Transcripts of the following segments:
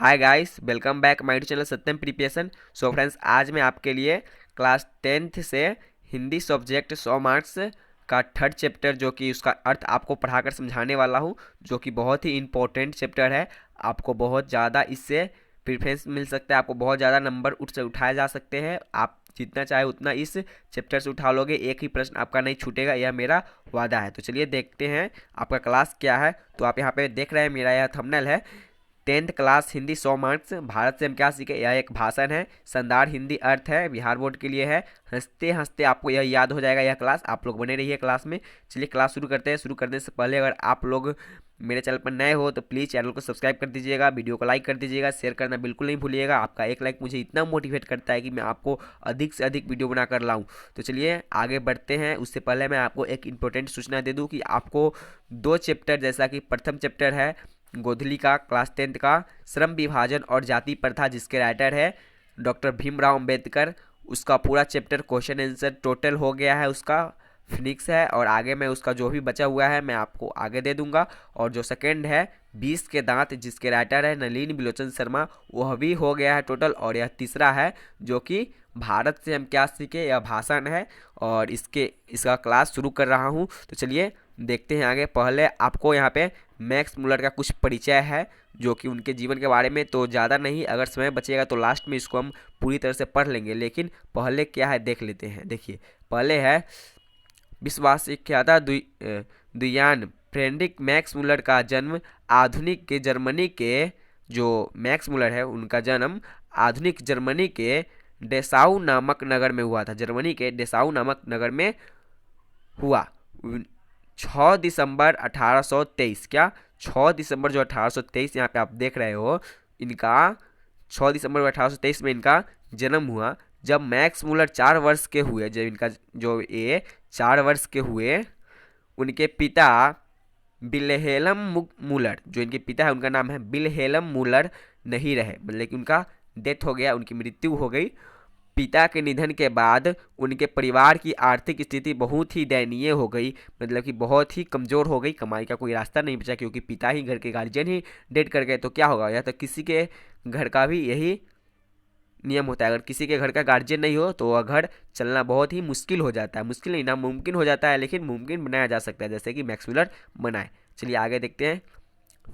Hi guys, welcome back my channel Satyam preparation. So friends, आज मैं आपके लिए क्लास 10th से हिंदी सब्जेक्ट 100 मार्क्स का थर्ड चैप्टर जो कि उसका अर्थ आपको पढ़ाकर समझाने वाला हूँ, जो कि बहुत ही इम्पोर्टेंट चैप्टर है। आपको बहुत ज़्यादा इससे प्रेफरेंस मिल सकता है, आपको बहुत ज़्यादा नंबर उठाए जा सकते हैं। आप जितना चाहे उतना इस चैप्टर से उठा लोगे, एक ही प्रश्न आपका नहीं छूटेगा, यह मेरा वादा है। तो चलिए देखते हैं आपका क्लास क्या है। तो आप यहाँ पे देख रहे हैं, मेरा यह थंबनेल है 10th class Hindi 100 marks. Bharat से हम क्या सीखे, यह एक भाषण है, शानदार हिंदी अर्थ है, बिहार बोर्ड के लिए है। हंसते हंसते आपको यह याद हो जाएगा यह क्लास। आप लोग बने रहिए क्लास में। चलिए क्लास शुरू करते हैं। शुरू करने से पहले अगर आप लोग मेरे चैनल पर नए हो तो प्लीज़ चैनल को सब्सक्राइब कर दीजिएगा, वीडियो को लाइक कर दीजिएगा, शेयर करना बिल्कुल नहीं भूलिएगा। आपका एक लाइक मुझे इतना मोटिवेट करता है कि मैं आपको अधिक से अधिक वीडियो बनाकर लाऊं। तो चलिए आगे बढ़ते हैं। उससे पहले मैं आपको एक इम्पोर्टेंट सूचना दे दूं कि आपको दो चैप्टर, जैसा कि प्रथम चैप्टर है गोधली का क्लास 10th का श्रम विभाजन और जाति प्रथा, जिसके राइटर है डॉक्टर भीमराव अंबेडकर, उसका पूरा चैप्टर क्वेश्चन आंसर टोटल हो गया है, उसका फिनिक्स है। और आगे मैं उसका जो भी बचा हुआ है मैं आपको आगे दे दूंगा। और जो सेकंड है 20 के दांत, जिसके राइटर है नलिनी बिलोचन शर्मा, वह भी हो गया है टोटल। और यह तीसरा है जो कि भारत से हम क्या सीखे, यह भाषण है, और इसका क्लास शुरू कर रहा हूँ। तो चलिए देखते हैं आगे। पहले आपको यहाँ पे मैक्स मुलर का कुछ परिचय है, जो कि उनके जीवन के बारे में, तो ज़्यादा नहीं, अगर समय बचेगा तो लास्ट में इसको हम पूरी तरह से पढ़ लेंगे। लेकिन पहले क्या है देख लेते हैं। देखिए पहले है विश्वविख्याता दुयान फ्रेडरिक मैक्स मुलर का जन्म आधुनिक के जर्मनी के, जो मैक्स मुलर है उनका जन्म आधुनिक जर्मनी के डेसाउ नामक नगर में हुआ था। जर्मनी के डेसाउ नामक नगर में हुआ 6 दिसंबर 1823। क्या 6 दिसंबर जो 1823 यहाँ पे आप देख रहे हो, इनका 6 दिसंबर 1823 में इनका जन्म हुआ। जब मैक्स मुलर 4 वर्ष के हुए, जब इनका जो ये 4 वर्ष के हुए, उनके पिता विल्हेल्म मुलर, जो इनके पिता है उनका नाम है विल्हेल्म मुलर, नहीं रहे, मतलब कि उनका डेथ हो गया, उनकी मृत्यु हो गई। पिता के निधन के बाद उनके परिवार की आर्थिक स्थिति बहुत ही दयनीय हो गई, मतलब कि बहुत ही कमज़ोर हो गई। कमाई का कोई रास्ता नहीं बचा, क्योंकि पिता ही घर के गार्जियन ही डेड कर गए। तो क्या होगा, या तो किसी के घर का भी यही नियम होता है, अगर किसी के घर का गार्जियन नहीं हो तो वह घर चलना बहुत ही मुश्किल हो जाता है। मुश्किल नहीं, नामुमकिन हो जाता है, लेकिन मुमकिन बनाया जा सकता है, जैसे कि मैक्स मुलर बनाए। चलिए आगे देखते हैं।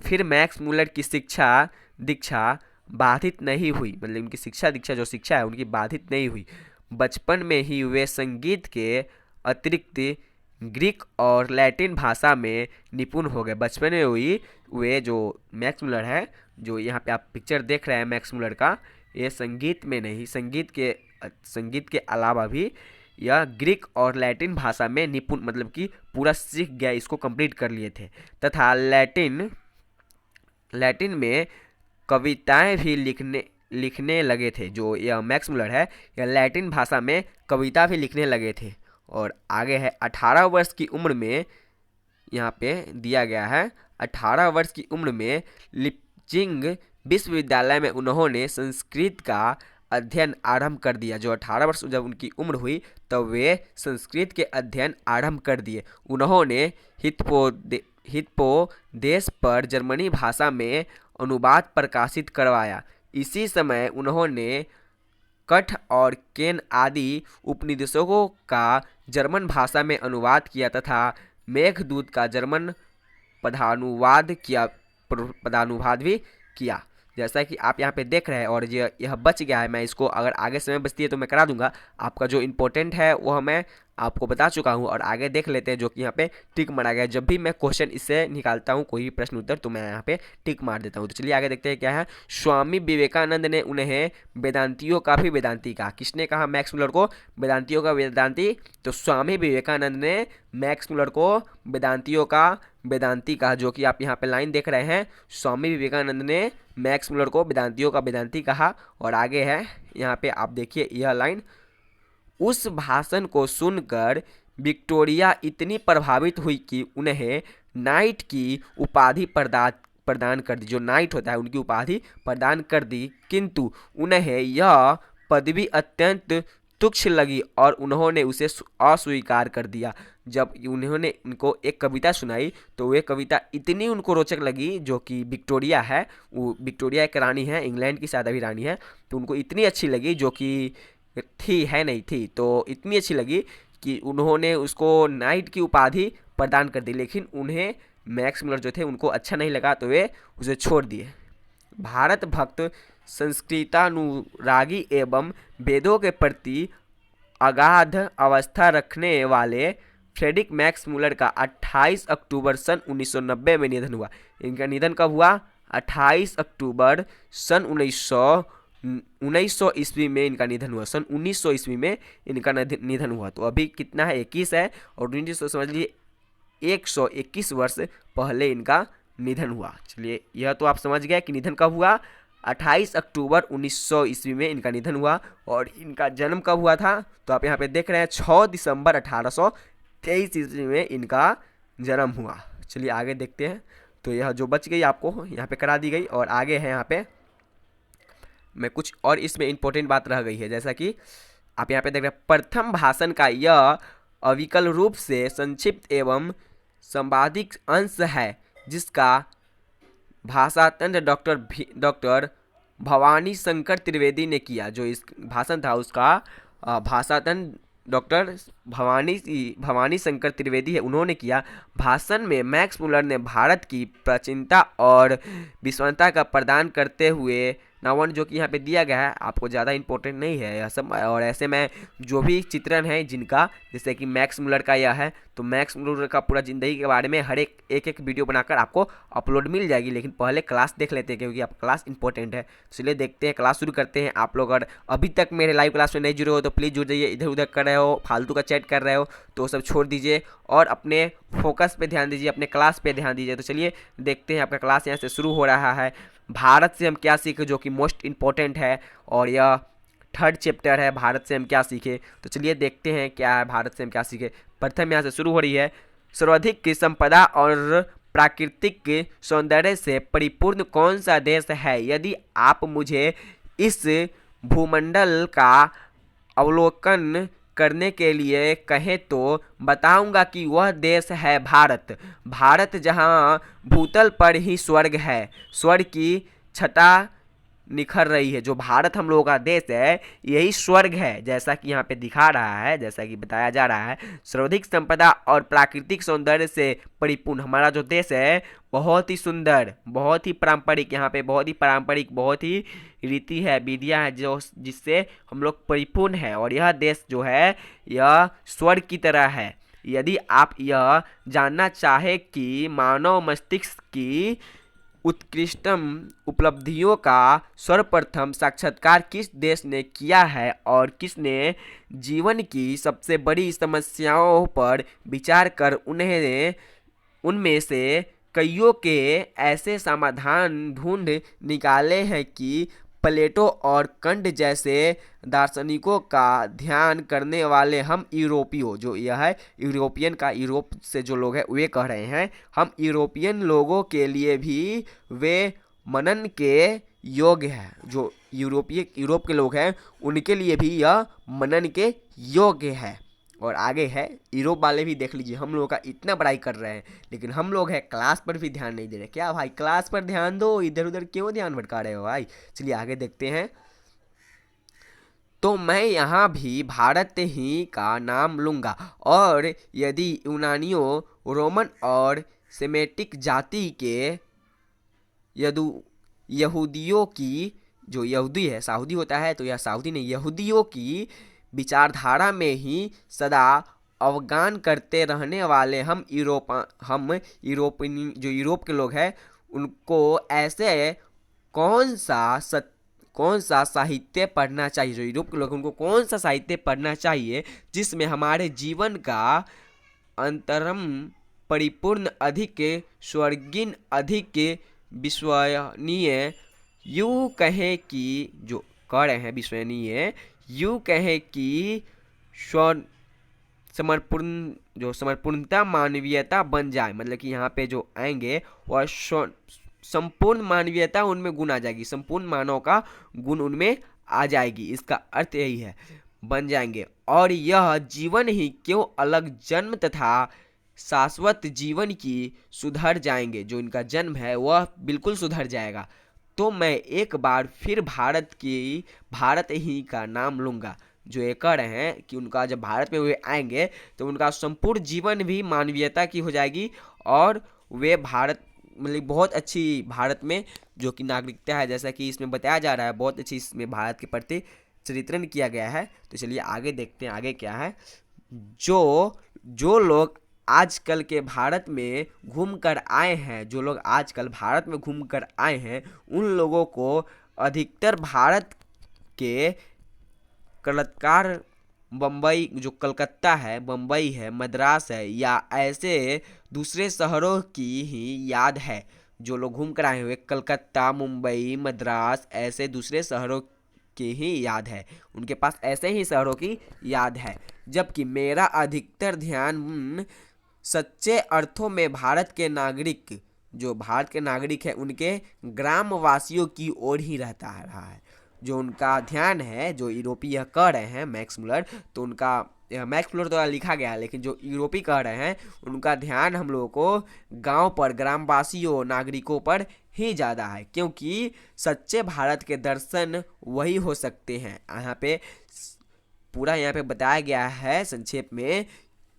फिर मैक्स मुलर की शिक्षा दीक्षा बाधित नहीं हुई, मतलब उनकी शिक्षा दीक्षा जो शिक्षा है उनकी बाधित नहीं हुई। बचपन में ही वे संगीत के अतिरिक्त ग्रीक और लैटिन भाषा में निपुण हो गए। बचपन में हुई वे, जो मैक्स मुलर है, जो यहाँ पे आप पिक्चर देख रहे हैं मैक्स मुलर का, ये संगीत में नहीं, संगीत के अलावा भी यह ग्रीक और लैटिन भाषा में निपुण, मतलब कि पूरा सीख गया, इसको कंप्लीट कर लिए थे। तथा लैटिन में कविताएं भी लिखने लगे थे। जो यह मैक्स मुलर है, यह लैटिन भाषा में कविता भी लिखने लगे थे। और आगे है 18 वर्ष की उम्र में, यहाँ पे दिया गया है 18 वर्ष की उम्र में लिपजिंग विश्वविद्यालय में उन्होंने संस्कृत का अध्ययन आरंभ कर दिया। जो 18 वर्ष जब उनकी उम्र हुई तब वे संस्कृत के अध्ययन आरंभ कर दिए। उन्होंने हिप्पोदेश पर जर्मनी भाषा में अनुवाद प्रकाशित करवाया। इसी समय उन्होंने कठ और केन आदि उपनिदेशकों का जर्मन भाषा में अनुवाद किया तथा मेघदूत का जर्मन पदानुवाद भी किया, जैसा कि आप यहाँ पे देख रहे हैं। और यह बच गया है, मैं इसको अगर आगे समय बचती है तो मैं करा दूंगा। आपका जो इम्पोर्टेंट है वह मैं आपको बता चुका हूँ। और आगे देख लेते हैं, जो कि यहाँ पे टिक मारा गया है। जब भी मैं क्वेश्चन इससे निकालता हूँ, कोई भी प्रश्न उत्तर, तो मैं यहाँ पे टिक मार देता हूँ। तो चलिए आगे देखते हैं क्या है। स्वामी विवेकानंद ने उन्हें वेदांतियों का भी वेदांती कहा। किसने कहा मैक्स मुलर को वेदांतियों का वेदांती? तो स्वामी विवेकानंद ने मैक्स मुलर को वेदांतियों का वेदांती कहा। जो कि आप यहाँ पे लाइन देख रहे हैं, स्वामी विवेकानंद ने मैक्स मुलर को वेदांतियों का वेदांती कहा। और आगे है यहाँ पे आप देखिए यह लाइन, उस भाषण को सुनकर विक्टोरिया इतनी प्रभावित हुई कि उन्हें नाइट की उपाधि प्रदान कर दी। जो नाइट होता है उनकी उपाधि प्रदान कर दी, किंतु उन्हें यह पदवी अत्यंत तुच्छ लगी और उन्होंने उसे अस्वीकार कर दिया। जब उन्होंने उनको एक कविता सुनाई तो वे कविता इतनी उनको रोचक लगी, जो कि विक्टोरिया है, वो विक्टोरिया एक रानी है, इंग्लैंड की शायद अभी रानी है, तो उनको इतनी अच्छी लगी, जो कि थी है नहीं थी, तो इतनी अच्छी लगी कि उन्होंने उसको नाइट की उपाधि प्रदान कर दी। लेकिन उन्हें मैक्स मुलर जो थे उनको अच्छा नहीं लगा, तो वे उसे छोड़ दिए। भारत भक्त, संस्कृतानुरागी एवं वेदों के प्रति अगाध अवस्था रखने वाले फ्रेडरिक मैक्स मुलर का 28 अक्टूबर सन 1990 में निधन हुआ। इनका निधन कब हुआ? 28 अक्टूबर सन 1900 ईस्वी में इनका निधन हुआ। सन 1900 ईस्वी में इनका निधन हुआ। तो अभी कितना है? 21 है, और 1900 समझ लीजिए 121 वर्ष पहले इनका निधन हुआ। चलिए, यह तो आप समझ गए कि निधन कब हुआ। 28 अक्टूबर 1900 ईस्वी में इनका निधन हुआ। और इनका जन्म कब हुआ था? तो आप यहाँ पे देख रहे हैं 6 दिसंबर 1823 ईस्वी में इनका जन्म हुआ। चलिए आगे देखते हैं। तो यह जो बच गई आपको यहाँ पे करा दी गई, और आगे है यहाँ पे मैं कुछ और इसमें इंपॉर्टेंट बात रह गई है, जैसा कि आप यहाँ पे देख रहे हैं, प्रथम भाषण का यह अविकल रूप से संक्षिप्त एवं संवादिक अंश है, जिसका भाषातंत्र डॉक्टर भवानी शंकर त्रिवेदी ने किया। जो इस भाषण था उसका भाषातंत्र डॉक्टर भवानी शंकर त्रिवेदी है, उन्होंने किया। भाषण में मैक्स मुलर ने भारत की प्राचीनता और विश्वसनीयता का प्रदान करते हुए नावन, जो कि यहाँ पे दिया गया है, आपको ज़्यादा इंपॉर्टेंट नहीं है यह सब। और ऐसे में जो भी चित्रण है जिनका, जैसे कि मैक्स मुलर का यह है, तो मैक्स मुलर का पूरा ज़िंदगी के बारे में हर एक वीडियो बनाकर आपको अपलोड मिल जाएगी। लेकिन पहले क्लास देख लेते हैं, क्योंकि आप क्लास इंपॉर्टेंट है। चलिए देखते हैं, क्लास शुरू करते हैं। आप लोग अगर अभी तक मेरे लाइव क्लास में नहीं जुड़े हो तो प्लीज़ जुड़ जाइए। इधर उधर कर रहे हो, फालतू का चैट कर रहे हो, तो सब छोड़ दीजिए और अपने फोकस पे ध्यान दीजिए, अपने क्लास पे ध्यान दीजिए। तो चलिए देखते हैं, आपका क्लास यहाँ से शुरू हो रहा है। भारत से हम क्या सीखे, जो कि मोस्ट इम्पॉर्टेंट है, और यह 3rd चैप्टर है, भारत से हम क्या सीखे। तो चलिए देखते हैं क्या है भारत से हम क्या सीखे। प्रथम यहाँ से शुरू हो रही है, सर्वाधिक संपदा और प्राकृतिक सौंदर्य से परिपूर्ण कौन सा देश है? यदि आप मुझे इस भूमंडल का अवलोकन करने के लिए कहें तो बताऊंगा कि वह देश है भारत। भारत जहां भूतल पर ही स्वर्ग है, स्वर्ग की छटा निखर रही है। जो भारत हम लोगों का देश है, यही स्वर्ग है, जैसा कि यहाँ पे दिखा रहा है, जैसा कि बताया जा रहा है। सर्वाधिक संपदा और प्राकृतिक सौंदर्य से परिपूर्ण हमारा जो देश है, बहुत ही सुंदर, बहुत ही पारंपरिक, यहाँ पे बहुत ही पारंपरिक, बहुत ही रीति है, विधियाँ है, जो जिससे हम लोग परिपूर्ण है। और यह देश जो है, यह स्वर्ग की तरह है। यदि आप यह जानना चाहे कि मानव मस्तिष्क की उत्कृष्टतम उपलब्धियों का सर्वप्रथम साक्षात्कार किस देश ने किया है, और किसने जीवन की सबसे बड़ी समस्याओं पर विचार कर उनमें से कईयों के ऐसे समाधान ढूंढ निकाले हैं कि प्लेटो और कंट जैसे दार्शनिकों का ध्यान करने वाले हम यूरोपियों, जो यह है यूरोपियन का, यूरोप से जो लोग हैं वे कह रहे हैं, हम यूरोपियन लोगों के लिए भी वे मनन के योग्य है। जो यूरोप के लोग हैं उनके लिए भी यह मनन के योग्य है। और आगे है, यूरोप वाले भी देख लीजिए, हम लोगों का इतना बड़ाई कर रहे हैं, लेकिन हम लोग हैं क्लास पर भी ध्यान नहीं दे रहे। क्या भाई, क्लास पर ध्यान दो, इधर उधर क्यों ध्यान भटका रहे हो भाई। चलिए आगे देखते हैं। तो मैं यहाँ भी भारत ही का नाम लूँगा, और यदि यूनानियों, रोमन और सेमेटिक जाति के यहूदियों की, जो यहूदी है, साउदी होता है, तो यह साउदी नहीं, यहूदियों की विचारधारा में ही सदा अवगान करते रहने वाले हम यूरोप के लोग हैं, उनको ऐसे कौन सा साहित्य पढ़ना चाहिए, जो यूरोप के लोग, उनको कौन सा साहित्य पढ़ना चाहिए जिसमें हमारे जीवन का अंतरम परिपूर्ण, अधिक स्वर्गीन, अधिक विश्वसनीय, यूँ कहे कि जो कह रहे हैं विश्वसनीय, यूँ कहे कि समर्पणता मानवीयता बन जाए। मतलब कि यहाँ पे जो आएंगे और संपूर्ण मानवीयता उनमें गुण आ जाएगी, संपूर्ण मानव का गुण उनमें आ जाएगी। इसका अर्थ यही है। बन जाएंगे और यह जीवन ही क्यों अलग जन्म तथा शाश्वत जीवन की सुधर जाएंगे। जो इनका जन्म है वह बिल्कुल सुधर जाएगा। तो मैं एक बार फिर भारत ही का नाम लूँगा। जो ये कह रहे हैं कि उनका जब भारत में वे आएंगे तो उनका संपूर्ण जीवन भी मानवीयता की हो जाएगी और वे भारत मतलब बहुत अच्छी भारत में जो कि नागरिकता है, जैसा कि इसमें बताया जा रहा है, बहुत अच्छी इसमें भारत के प्रति चित्रण किया गया है। तो चलिए आगे देखते हैं आगे क्या है। जो जो लोग आजकल के भारत में घूम कर आए हैं, जो लोग आजकल भारत में घूम कर आए हैं, उन लोगों को अधिकतर भारत के कलत्कार बम्बई जो कलकत्ता है, बम्बई है, मद्रास है या ऐसे दूसरे शहरों की ही याद है। जो लोग घूम कर आए हुए कलकत्ता, मुंबई, मद्रास ऐसे दूसरे शहरों की ही याद है, उनके पास ऐसे ही शहरों की याद है। जबकि मेरा अधिकतर ध्यान सच्चे अर्थों में भारत के नागरिक जो भारत के नागरिक है उनके ग्रामवासियों की ओर ही रहा है। जो उनका ध्यान है, जो यूरोपीय कह रहे हैं मैक्स मुलर, तो उनका मैक्स मुलर द्वारा लिखा गया है, लेकिन जो यूरोपी कह रहे हैं उनका ध्यान हम लोगों को गांव पर, ग्रामवासियों, नागरिकों पर ही ज़्यादा है, क्योंकि सच्चे भारत के दर्शन वही हो सकते हैं। यहाँ पे पूरा यहाँ पे बताया गया है संक्षेप में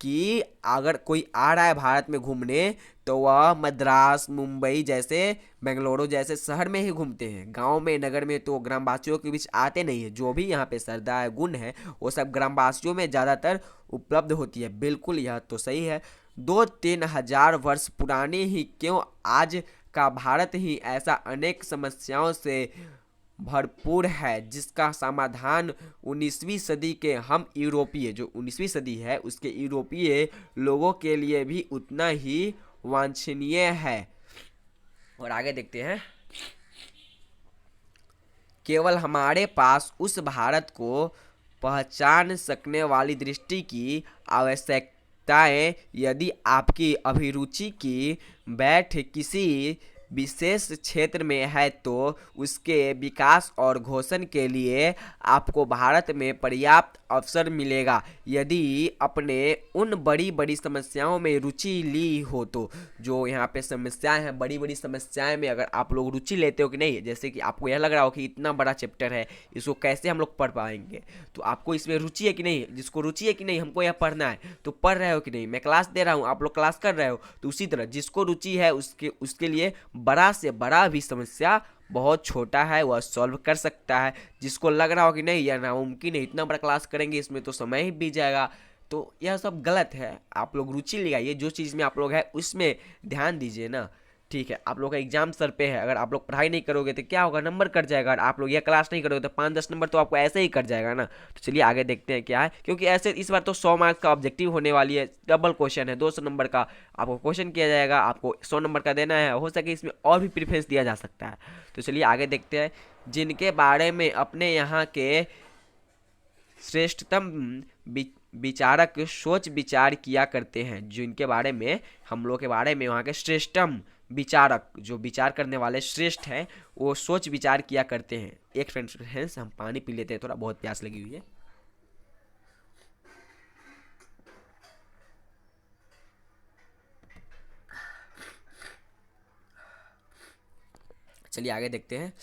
कि अगर कोई आ रहा है भारत में घूमने तो वह मद्रास, मुंबई जैसे, बेंगलुरु जैसे शहर में ही घूमते हैं। गांव में, नगर में तो ग्रामवासियों के बीच आते नहीं है। जो भी यहाँ पे श्रद्धा है, गुण है, वो सब ग्रामवासियों में ज़्यादातर उपलब्ध होती है। बिल्कुल यह तो सही है। 2-3 हजार वर्ष पुराने ही क्यों आज का भारत ही ऐसा अनेक समस्याओं से भरपूर है जिसका समाधान 19वीं सदी के हम यूरोपीय, जो 19वीं सदी है उसके यूरोपीय लोगों के लिए भी उतना ही वांछनीय है। और आगे देखते हैं। केवल हमारे पास उस भारत को पहचान सकने वाली दृष्टि की आवश्यकताएं, यदि आपकी अभिरुचि की बैठ किसी विशेष क्षेत्र में है तो उसके विकास और घोषण के लिए आपको भारत में पर्याप्त अवसर मिलेगा। यदि अपने उन बड़ी बड़ी समस्याओं में रुचि ली हो तो, जो यहाँ पे समस्याएं हैं, बड़ी बड़ी समस्याएं में अगर आप लोग रुचि लेते हो कि नहीं, जैसे कि आपको यह लग रहा हो कि इतना बड़ा चैप्टर है, इसको कैसे हम लोग पढ़ पाएंगे, तो आपको इसमें रुचि है कि नहीं, जिसको रुचि है कि नहीं हमको यह पढ़ना है, तो पढ़ रहे हो कि नहीं। मैं क्लास दे रहा हूँ, आप लोग क्लास कर रहे हो, तो उसी तरह जिसको रुचि है उसके लिए बड़ा से बड़ा भी समस्या बहुत छोटा है वह सॉल्व कर सकता है। जिसको लग रहा हो कि नहीं यह नामुमकिन है, इतना बड़ा क्लास करेंगे इसमें तो समय ही बीत जाएगा, तो यह सब गलत है। आप लोग रुचि लगाइए, जो चीज़ में आप लोग है उसमें ध्यान दीजिए ना। ठीक है, आप लोग का एग्जाम सर पे है, अगर आप लोग पढ़ाई नहीं करोगे तो क्या होगा, नंबर कट जाएगा। और आप लोग यह क्लास नहीं करोगे तो 5-10 नंबर तो आपको ऐसे ही कट जाएगा ना। तो चलिए आगे देखते हैं क्या है, क्योंकि ऐसे इस बार तो 100 मार्क्स का ऑब्जेक्टिव होने वाली है, डबल क्वेश्चन है, 200 नंबर का आपको क्वेश्चन किया जाएगा, आपको 100 नंबर का देना है। हो सके इसमें और भी प्रेफरेंस दिया जा सकता है। तो चलिए आगे देखते हैं। जिनके बारे में अपने यहाँ के श्रेष्ठतम विचारक सोच विचार किया करते हैं, जिनके बारे में हम लोग के बारे में वहाँ के श्रेष्ठतम विचारक, जो विचार करने वाले श्रेष्ठ हैं, वो सोच विचार किया करते हैं। एक फ्रेंड्स हम पानी पी लेते हैं, थोड़ा बहुत प्यास लगी हुई है। चलिए आगे देखते हैं।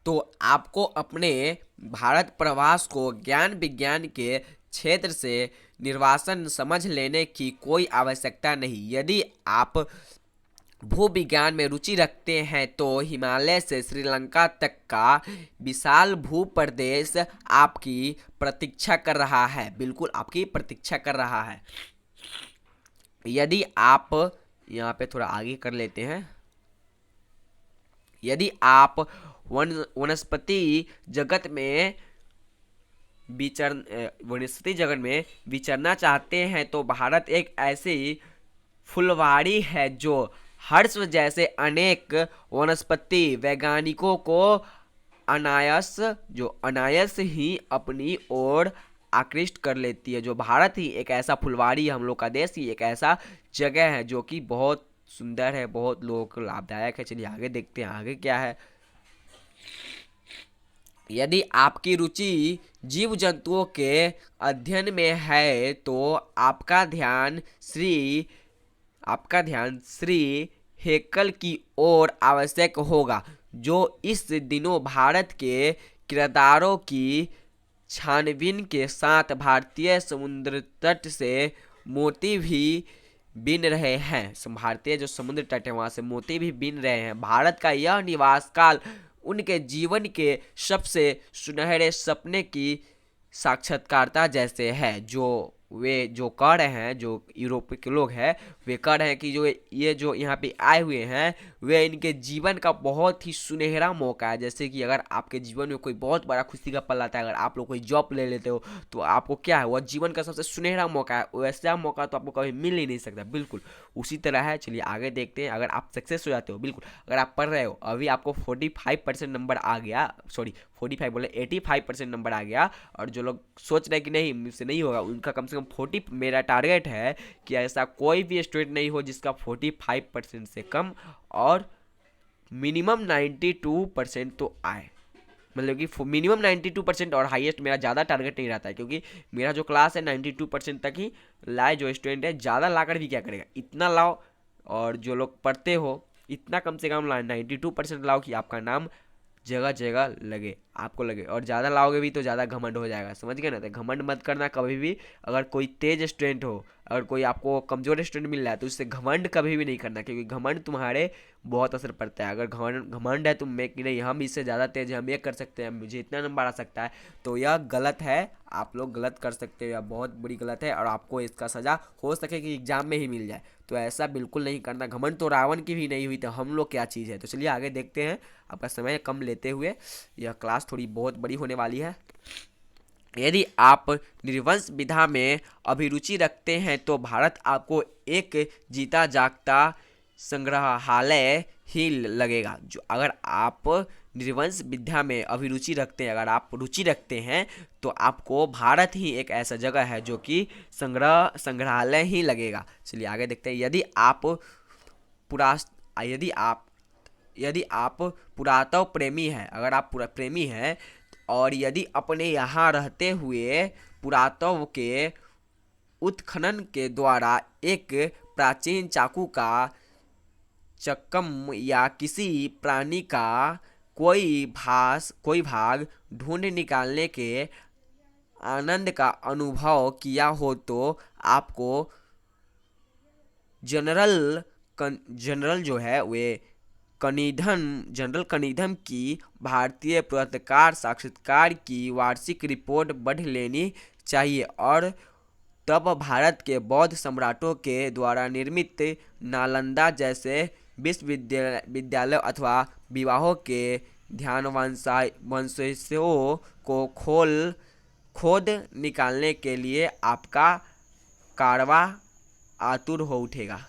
तो आपको अपने भारत प्रवास को ज्ञान विज्ञान के क्षेत्र से निर्वासन समझ लेने की कोई आवश्यकता नहीं। यदि आप भूविज्ञान में रुचि रखते हैं तो हिमालय से श्रीलंका तक का विशाल भूप्रदेश आपकी प्रतीक्षा कर रहा है, बिल्कुल आपकी प्रतीक्षा कर रहा है। यदि आप यहाँ पे थोड़ा आगे कर लेते हैं। यदि आप वनस्पति जगत में विचरना चाहते हैं तो भारत एक ऐसी फुलवाड़ी है जो हर्ष जैसे अनेक वनस्पति वैज्ञानिकों को अनायास ही अपनी ओर आकृष्ट कर लेती है। जो भारत ही एक ऐसा फुलवाड़ी है, हम लोग का देश ही एक ऐसा जगह है जो कि बहुत सुंदर है, बहुत लोगों को लाभदायक है। चलिए आगे देखते हैं आगे क्या है। यदि आपकी रुचि जीव जंतुओं के अध्ययन में है तो आपका ध्यान श्री हेकल की ओर आवश्यक होगा, जो इस दिनों भारत के किरदारों की छानबीन के साथ भारतीय समुद्र तट से मोती भी बीन रहे हैं। भारतीय जो समुद्र तट है वहां से मोती भी बीन रहे हैं। भारत का यह निवास काल उनके जीवन के सबसे सुनहरे सपने की साक्षात्कारता जैसे है। वे जो कह रहे हैं, जो यूरोप के लोग हैं, वे कह रहे हैं कि जो ये जो यहाँ पे आए हुए हैं वे इनके जीवन का बहुत ही सुनहरा मौका है। जैसे कि अगर आपके जीवन में कोई बहुत बड़ा खुशी का पल आता है, अगर आप लोग कोई जॉब ले लेते हो तो आपको क्या है, वह जीवन का सबसे सुनहरा मौका है। वैसा मौका तो आपको कभी मिल ही नहीं सकता। बिल्कुल उसी तरह है। चलिए आगे देखते हैं। अगर आप सक्सेस हो जाते हो, बिल्कुल अगर आप पढ़ रहे हो, अभी आपको 45% नंबर आ गया, सॉरी 45 बोले 85% नंबर आ गया, और जो लोग सोच रहे हैं कि नहीं मुझसे नहीं होगा, उनका कम से कम 40, मेरा टारगेट है कि ऐसा कोई भी स्टूडेंट नहीं हो जिसका 45% से कम और मिनिमम 92% तो आए। मतलब कि मिनिमम 92% और हाईएस्ट मेरा ज़्यादा टारगेट नहीं रहता है, क्योंकि मेरा जो क्लास है 92% तक ही लाए। जो स्टूडेंट है ज़्यादा लाकर भी क्या करेगा, इतना लाओ। और जो लोग पढ़ते हो इतना कम से कम लाओ, 92% लाओ कि आपका नाम जगह जगह लगे, आपको लगे। और ज़्यादा लाओगे भी तो ज़्यादा घमंड हो जाएगा, समझ गए ना। तो घमंड मत करना कभी भी। अगर कोई तेज स्टूडेंट हो, अगर कोई आपको कमज़ोर स्टूडेंट मिल रहा है तो उससे घमंड कभी भी नहीं करना, क्योंकि घमंड तुम्हारे बहुत असर पड़ता है। अगर घमंड है तुम में कि नहीं हम इससे ज़्यादा तेज हैं, हम ये कर सकते हैं, मुझे इतना नंबर आ सकता है, तो यह गलत है। आप लोग गलत कर सकते हो, यह बहुत बुरी गलत है, और आपको इसका सज़ा हो सके कि एग्जाम में ही मिल जाए। तो ऐसा बिल्कुल नहीं करना। घमंड तो रावण की भी नहीं हुई, तो हम लोग क्या चीज़ है। तो चलिए आगे देखते हैं, आपका समय कम लेते हुए। यह क्लास थोड़ी बहुत बड़ी होने वाली है। यदि आप निर्वंश विधा में अभिरुचि रखते हैं तो भारत आपको एक जीता जागता संग्रहालय ही लगेगा। जो अगर आप निर्वंश विद्या में अभिरुचि रखते हैं, अगर आप रुचि रखते हैं, तो आपको भारत ही एक ऐसा जगह है जो कि संग्रहालय ही लगेगा। चलिए आगे देखते हैं। पुरा यदि आप यदि आप पुरातत्व प्रेमी हैं, अगर आप प्रेमी हैं, और यदि अपने यहाँ रहते हुए पुरातत्व के उत्खनन के द्वारा एक प्राचीन चाकू का चक्कम या किसी प्राणी का कोई भाग ढूंढ निकालने के आनंद का अनुभव किया हो तो आपको जनरल जो है वे जनरल कनिधन की भारतीय पुरस्कार साक्षात्कार की वार्षिक रिपोर्ट पढ़ लेनी चाहिए, और तब भारत के बौद्ध सम्राटों के द्वारा निर्मित नालंदा जैसे विश्वविद्यालय अथवा विवाहों के ध्यानावशेषों को खोद निकालने के लिए आपका कारवा आतुर हो उठेगा।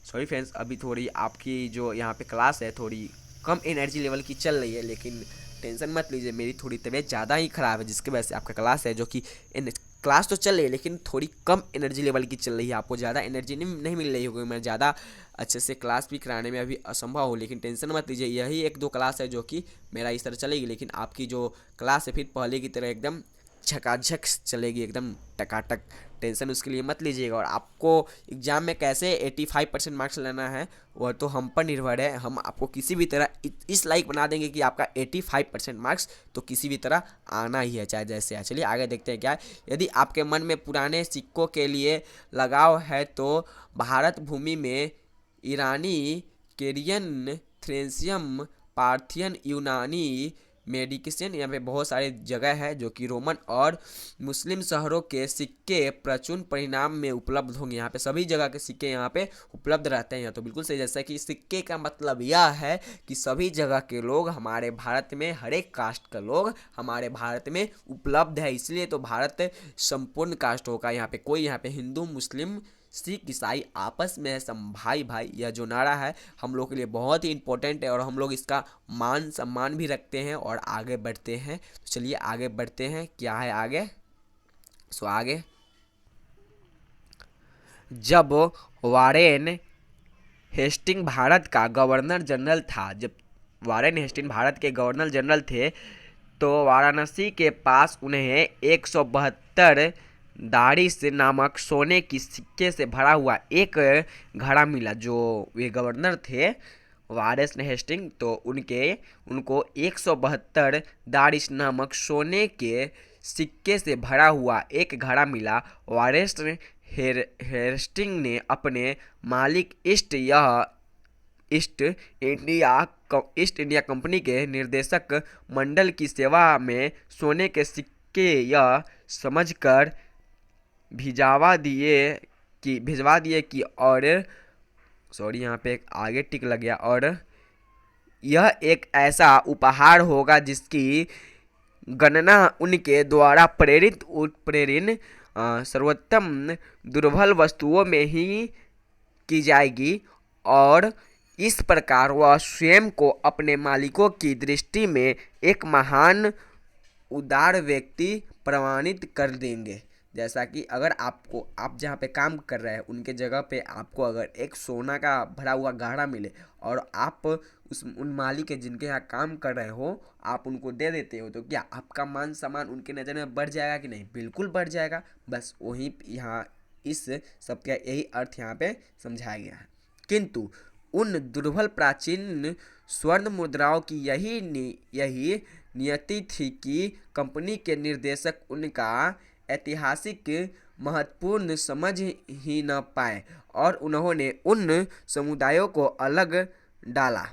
सॉरी फ्रेंड्स, अभी थोड़ी आपकी जो यहाँ पे क्लास है थोड़ी कम एनर्जी लेवल की चल रही है, लेकिन टेंशन मत लीजिए, मेरी थोड़ी तबीयत ज़्यादा ही ख़राब है, जिसकी वजह से आपका क्लास है जो कि क्लास तो चल रही है लेकिन थोड़ी कम एनर्जी लेवल की चल रही है। आपको ज़्यादा एनर्जी नहीं मिल रही होगी, मैं ज़्यादा अच्छे से क्लास भी कराने में अभी असंभव हो, लेकिन टेंशन मत लीजिए। यही 1-2 क्लास है जो कि मेरा इस तरह चलेगी, लेकिन आपकी जो क्लास है फिर पहले की तरह एकदम झकाझक चलेगी, एकदम टकाटक। टेंशन उसके लिए मत लीजिएगा। और आपको एग्ज़ाम में कैसे 85% मार्क्स लेना है वह तो हम पर निर्भर है। हम आपको किसी भी तरह इस लायक बना देंगे कि आपका 85% मार्क्स तो किसी भी तरह आना ही है, चाहे जैसे है। चलिए आगे देखते हैं क्या है। यदि आपके मन में पुराने सिक्कों के लिए लगाव है तो भारत भूमि में ईरानी, केरियन, थ्रेसियम, पार्थियन, यूनानी, मेडिकेशन, यहाँ पे बहुत सारी जगह है जो कि रोमन और मुस्लिम शहरों के सिक्के प्रचुर परिणाम में उपलब्ध होंगे। यहाँ पे सभी जगह के सिक्के यहाँ पे उपलब्ध रहते हैं। यहाँ तो बिल्कुल सही, जैसा कि सिक्के का मतलब यह है कि सभी जगह के लोग हमारे भारत में, हर एक कास्ट का लोग हमारे भारत में उपलब्ध है। इसलिए तो भारत संपूर्ण कास्टों का, यहाँ पे कोई यहाँ पे हिंदू, मुस्लिम, सिख, ईसाई आपस में सब भाई भाई, यह जो नारा है हम लोग के लिए बहुत ही इंपॉर्टेंट है, और हम लोग इसका मान सम्मान भी रखते हैं और आगे बढ़ते हैं। तो चलिए आगे बढ़ते हैं, क्या है आगे। आगे जब वारेन हेस्टिंग भारत का गवर्नर जनरल था, जब वारेन हेस्टिंग भारत के गवर्नर जनरल थे, तो वाराणसी के पास उन्हें 172 दारिश नामक सोने की सिक्के से भरा हुआ एक घड़ा मिला। जो वे गवर्नर थे वारेन हेस्टिंग, तो उनको 172 दारिश नामक सोने के सिक्के से भरा हुआ एक घड़ा मिला। वारेन हेस्टिंग ने अपने मालिक ईस्ट इंडिया कंपनी के निदेशक मंडल की सेवा में सोने के सिक्के यह समझकर भिजवा दिए कि और सॉरी यहाँ पे एक आगे टिक लग गया, और यह एक ऐसा उपहार होगा जिसकी गणना उनके द्वारा प्रेरित सर्वोत्तम दुर्लभ वस्तुओं में ही की जाएगी, और इस प्रकार वह स्वयं को अपने मालिकों की दृष्टि में एक महान उदार व्यक्ति प्रमाणित कर देंगे। जैसा कि अगर आप जहाँ पे काम कर रहे हैं उनके जगह पे आपको अगर एक सोना का भरा हुआ घड़ा मिले और आप उन मालिक के जिनके यहाँ काम कर रहे हो आप उनको दे देते हो, तो क्या आपका मान सम्मान उनके नज़र में बढ़ जाएगा कि नहीं? बिल्कुल बढ़ जाएगा। बस वही यहाँ इस सब का यही अर्थ यहाँ पे समझाया गया है। किंतु उन दुर्लभ प्राचीन स्वर्ण मुद्राओं की यही नियति थी कि कंपनी के निदेशक उनका ऐतिहासिक महत्वपूर्ण समझ ही न पाए और उन्होंने उन समुदायों को अलग डाला।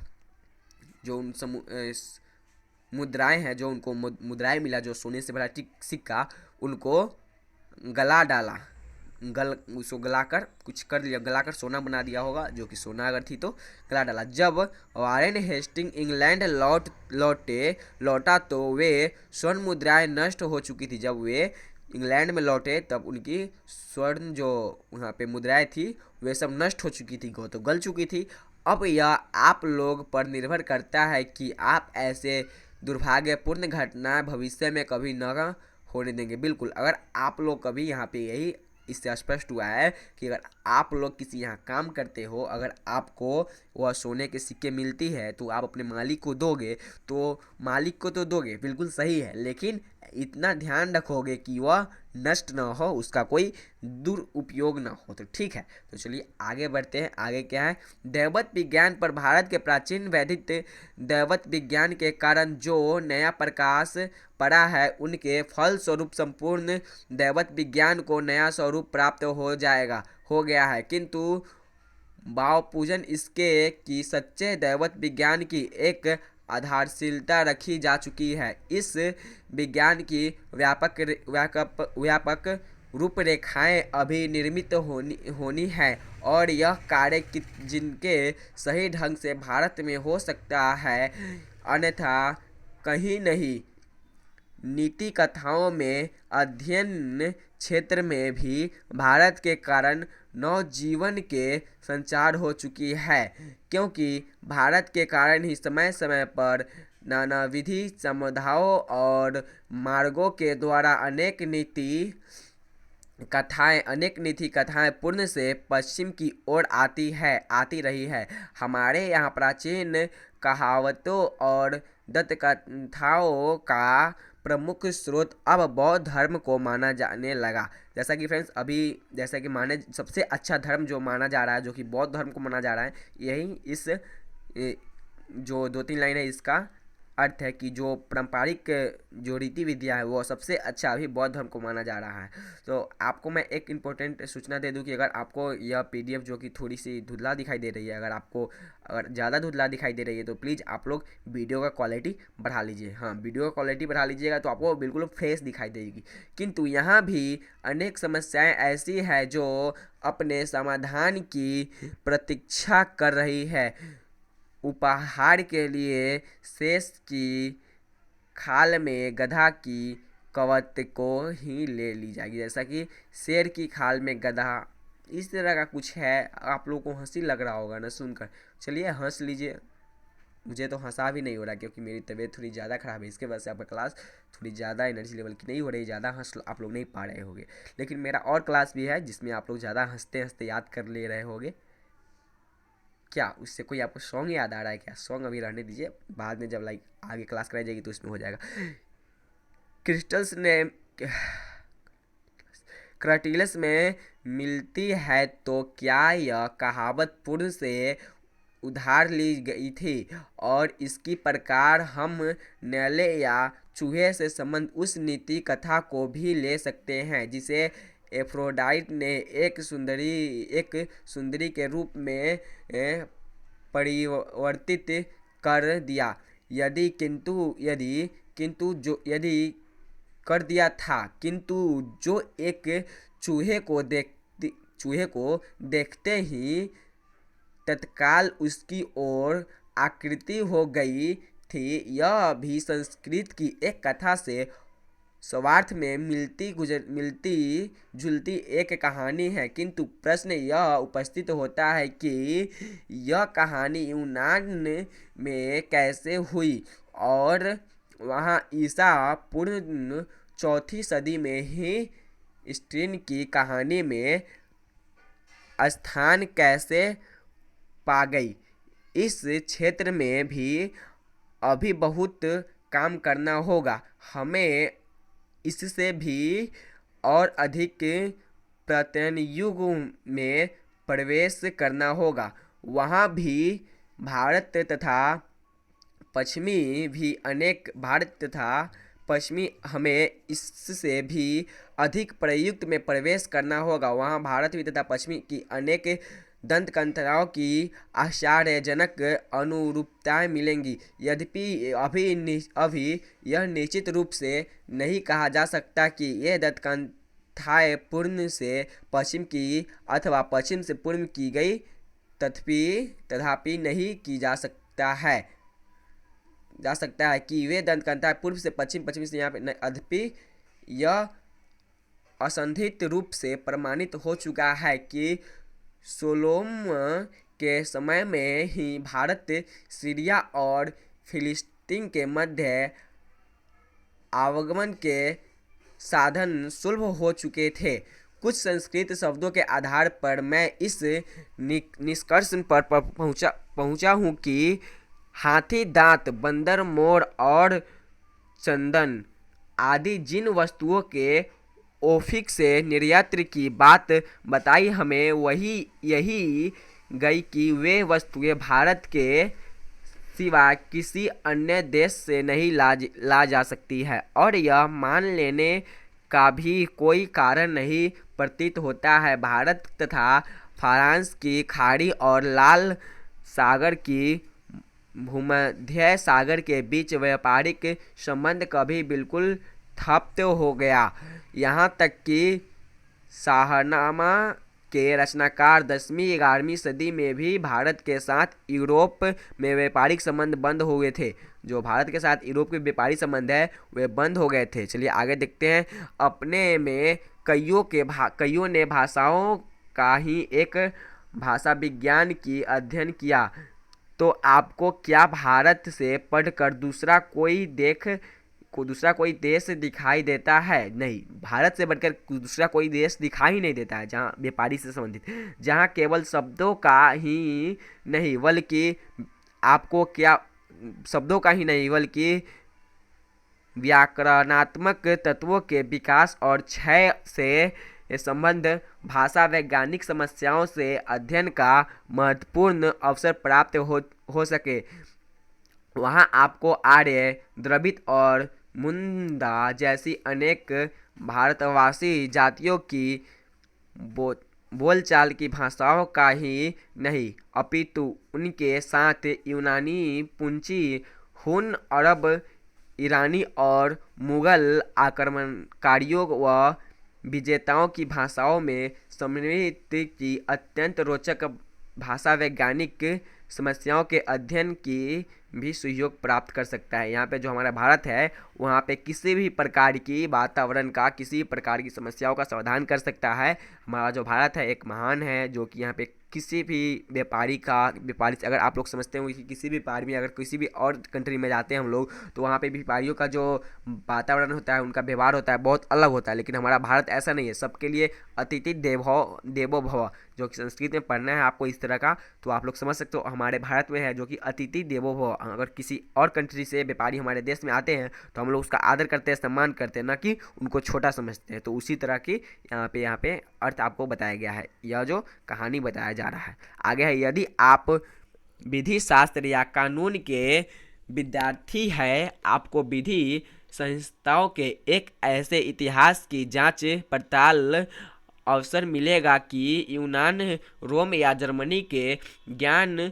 जो उन मुद्राएं हैं, जो उनको मुद्राएं मिला, जो सोने से भरा सिक्का, उनको गला डाला, उसको गलाकर कुछ कर लिया, गलाकर सोना बना दिया होगा, जो कि सोना अगर थी तो गला डाला। जब वारेन हेस्टिंग इंग्लैंड लौटा तो वे स्वर्ण मुद्राएं नष्ट हो चुकी थी। जब वे इंग्लैंड में लौटे तब उनकी स्वर्ण जो वहाँ पे मुद्राएं थी वे सब नष्ट हो चुकी थी, तो गल चुकी थी। अब यह आप लोग पर निर्भर करता है कि आप ऐसे दुर्भाग्यपूर्ण घटना भविष्य में कभी न होने देंगे। बिल्कुल, अगर आप लोग कभी यहाँ पे यही इससे स्पष्ट हुआ है कि अगर आप लोग किसी यहाँ काम करते हो, अगर आपको वह सोने के सिक्के मिलती है तो आप अपने मालिक को दोगे, तो मालिक को तो दोगे, बिल्कुल सही है, लेकिन इतना ध्यान रखोगे कि वह नष्ट ना हो, उसका कोई दुरुपयोग ना हो। तो ठीक है, तो चलिए आगे बढ़ते हैं। आगे क्या है? दैवत विज्ञान पर भारत के प्राचीन वैदिक दैवत विज्ञान के कारण जो नया प्रकाश पड़ा है उनके फल स्वरूप संपूर्ण दैवत विज्ञान को नया स्वरूप प्राप्त हो गया है। किंतु भाव पूजन इसके कि सच्चे दैवत विज्ञान की एक आधारशिलता रखी जा चुकी है। इस विज्ञान की व्यापक रूपरेखाएं अभी निर्मित होनी है और यह कार्य जिनके सही ढंग से भारत में हो सकता है, अन्यथा कहीं नहीं। नीति कथाओं में अध्ययन क्षेत्र में भी भारत के कारण नवजीवन के संचार हो चुकी है, क्योंकि भारत के कारण ही समय समय पर नानाविधि समुदायों और मार्गों के द्वारा अनेक नीति कथाएं पूर्व से पश्चिम की ओर आती रही है। हमारे यहाँ प्राचीन कहावतों और दंतकथाओं का प्रमुख स्रोत अब बौद्ध धर्म को माना जाने लगा। जैसा कि फ्रेंड्स अभी जैसा कि सबसे अच्छा धर्म जो माना जा रहा है, जो कि बौद्ध धर्म को माना जा रहा है, यही इस जो 2-3 लाइन है इसका अर्थ है कि जो पारंपरिक जो रीति विधियाँ है वो सबसे अच्छा अभी बौद्ध धर्म को माना जा रहा है। तो आपको मैं एक इम्पोर्टेंट सूचना दे दूं कि अगर आपको यह PDF जो कि थोड़ी सी धुंधला दिखाई दे रही है, अगर ज़्यादा धुंधला दिखाई दे रही है तो प्लीज़ आप लोग वीडियो का क्वालिटी बढ़ा लीजिए। हाँ, वीडियो का क्वालिटी बढ़ा लीजिएगा तो आपको बिल्कुल फ्रेश दिखाई देगी। किंतु यहाँ भी अनेक समस्याएँ ऐसी है जो अपने समाधान की प्रतीक्षा कर रही है। उपहार के लिए शेष की खाल में गधा की कवत को ही ले ली जाएगी। जैसा कि शेर की खाल में गधा, इस तरह का कुछ है। आप लोगों को हंसी लग रहा होगा ना सुनकर, चलिए हंस लीजिए। मुझे तो हंसा भी नहीं हो रहा क्योंकि मेरी तबीयत थोड़ी ज़्यादा ख़राब है, इसके वजह से आपका क्लास थोड़ी ज़्यादा एनर्जी लेवल की नहीं हो रही, ज़्यादा हंस आप लोग नहीं पा रहे होंगे। लेकिन मेरा और क्लास भी है जिसमें आप लोग ज़्यादा हंसते हंसते याद कर ले रहे होंगे। क्या उससे कोई आपको सॉन्ग याद आ रहा है क्या? सॉन्ग अभी रहने दीजिए, बाद में जब आगे क्लास कराई जाएगी तो इसमें हो जाएगा। क्रिस्टल्स ने क्राइटलिस में मिलती है, तो क्या यह कहावत पूर्व से उधार ली गई थी और इसकी प्रकार हम नैले या चूहे से संबंध उस नीति कथा को भी ले सकते हैं जिसे एफ्रोडाइट ने एक सुंदरी के रूप में परिवर्तित कर दिया। यदि कर दिया था, किंतु जो एक चूहे को देखते ही तत्काल उसकी ओर आकृति हो गई थी। यह भी संस्कृत की एक कथा से स्वार्थ में मिलती जुलती एक कहानी है, किंतु प्रश्न यह उपस्थित होता है कि यह कहानी यूनान में कैसे हुई और वहाँ ईसा पूर्व 4वीं सदी में ही स्ट्रीन की कहानी में स्थान कैसे पा गई। इस क्षेत्र में भी अभी बहुत काम करना होगा। हमें इससे भी और अधिक प्रत्ययन युग में प्रवेश करना होगा। वहाँ भी भारत तथा पश्चिमी हमें इससे भी अधिक प्रयुक्त में प्रवेश करना होगा। वहाँ भारत भी तथा पश्चिमी की अनेक दंतकथाओं की आश्चर्यजनक अनुरूपताएं मिलेंगी। यद्यपि अभी यह निश्चित रूप से नहीं कहा जा सकता कि ये दंतकथाएं पूर्व से पश्चिम की अथवा पश्चिम से पूर्व की गई, तथापि नहीं की जा सकता है कि वे दंतकथाएं पूर्व से पश्चिम, पश्चिम से यहाँ पे, अद्यपि यह असंदिग्ध रूप से प्रमाणित हो चुका है कि सोलोमन के समय में ही भारत, सीरिया और फिलिस्तीन के मध्य आवागमन के साधन सुलभ हो चुके थे। कुछ संस्कृत शब्दों के आधार पर मैं इस निष्कर्ष पर पहुंचा हूं कि हाथी दांत, बंदर, मोर और चंदन आदि जिन वस्तुओं के ओफिक से निर्यात की बात बताई, हमें यही गई कि वे वस्तुएं भारत के सिवा किसी अन्य देश से नहीं ला जा सकती है, और यह मान लेने का भी कोई कारण नहीं प्रतीत होता है। भारत तथा फ्रांस की खाड़ी और लाल सागर की भूमध्य सागर के बीच व्यापारिक संबंध कभी बिल्कुल ठप हो गया। यहाँ तक कि शाहनामा के रचनाकार 10वीं-11वीं सदी में भी भारत के साथ यूरोप में व्यापारिक संबंध बंद हो गए थे। जो भारत के साथ यूरोप के व्यापारिक संबंध है वे बंद हो गए थे। चलिए आगे देखते हैं। अपने में कईयों ने भाषाओं का ही एक भाषा विज्ञान की अध्ययन किया, तो आपको क्या भारत से पढ़कर दूसरा कोई देश दिखाई देता है? नहीं, भारत से बढ़कर दूसरा कोई देश दिखाई नहीं देता है जहाँ व्यापारी से संबंधित, जहाँ केवल शब्दों का ही नहीं बल्कि व्याकरणात्मक तत्वों के विकास और क्षय से संबंध भाषा वैज्ञानिक समस्याओं से अध्ययन का महत्वपूर्ण अवसर प्राप्त हो सके। वहाँ आपको आर्य, द्रविड़ और मुंडा जैसी अनेक भारतवासी जातियों की बोलचाल की भाषाओं का ही नहीं, अपितु उनके साथ यूनानी, पुंची, हुन, अरब, ईरानी और मुगल आक्रमणकारियों व विजेताओं की भाषाओं में सम्मिलित की अत्यंत रोचक भाषा वैज्ञानिक समस्याओं के अध्ययन की भी सहयोग प्राप्त कर सकता है। यहाँ पे जो हमारा भारत है वहाँ पे किसी भी प्रकार की वातावरण का, किसी भी प्रकार की समस्याओं का समाधान कर सकता है। हमारा जो भारत है एक महान है, जो कि यहाँ पे किसी भी व्यापारी से अगर आप लोग समझते होंगे कि किसी भी व्यापारी में अगर किसी भी और कंट्री में जाते हैं हम लोग, तो वहाँ पे व्यापारियों का जो वातावरण होता है, उनका व्यवहार होता है, बहुत अलग होता है। लेकिन हमारा भारत ऐसा नहीं है, सबके लिए अतिथि देवो भव, जो कि संस्कृत में पढ़ना है आपको इस तरह का, तो आप लोग समझ सकते हो हमारे भारत में है जो कि अतिथि देवो भव, अगर किसी और कंट्री से व्यापारी हमारे देश में आते हैं तो हम लोग उसका आदर करते हैं, सम्मान करते हैं, ना कि उनको छोटा समझते हैं। तो उसी तरह की यहाँ पे अर्थ आपको बताया गया है, यह जो कहानी बताया जा रहा है। आगे है, यदि आप विधि शास्त्र या कानून के विद्यार्थी है, आपको विधि संस्थाओं के एक ऐसे इतिहास की जांच पड़ताल अवसर मिलेगा कि यूनान, रोम या जर्मनी के ज्ञान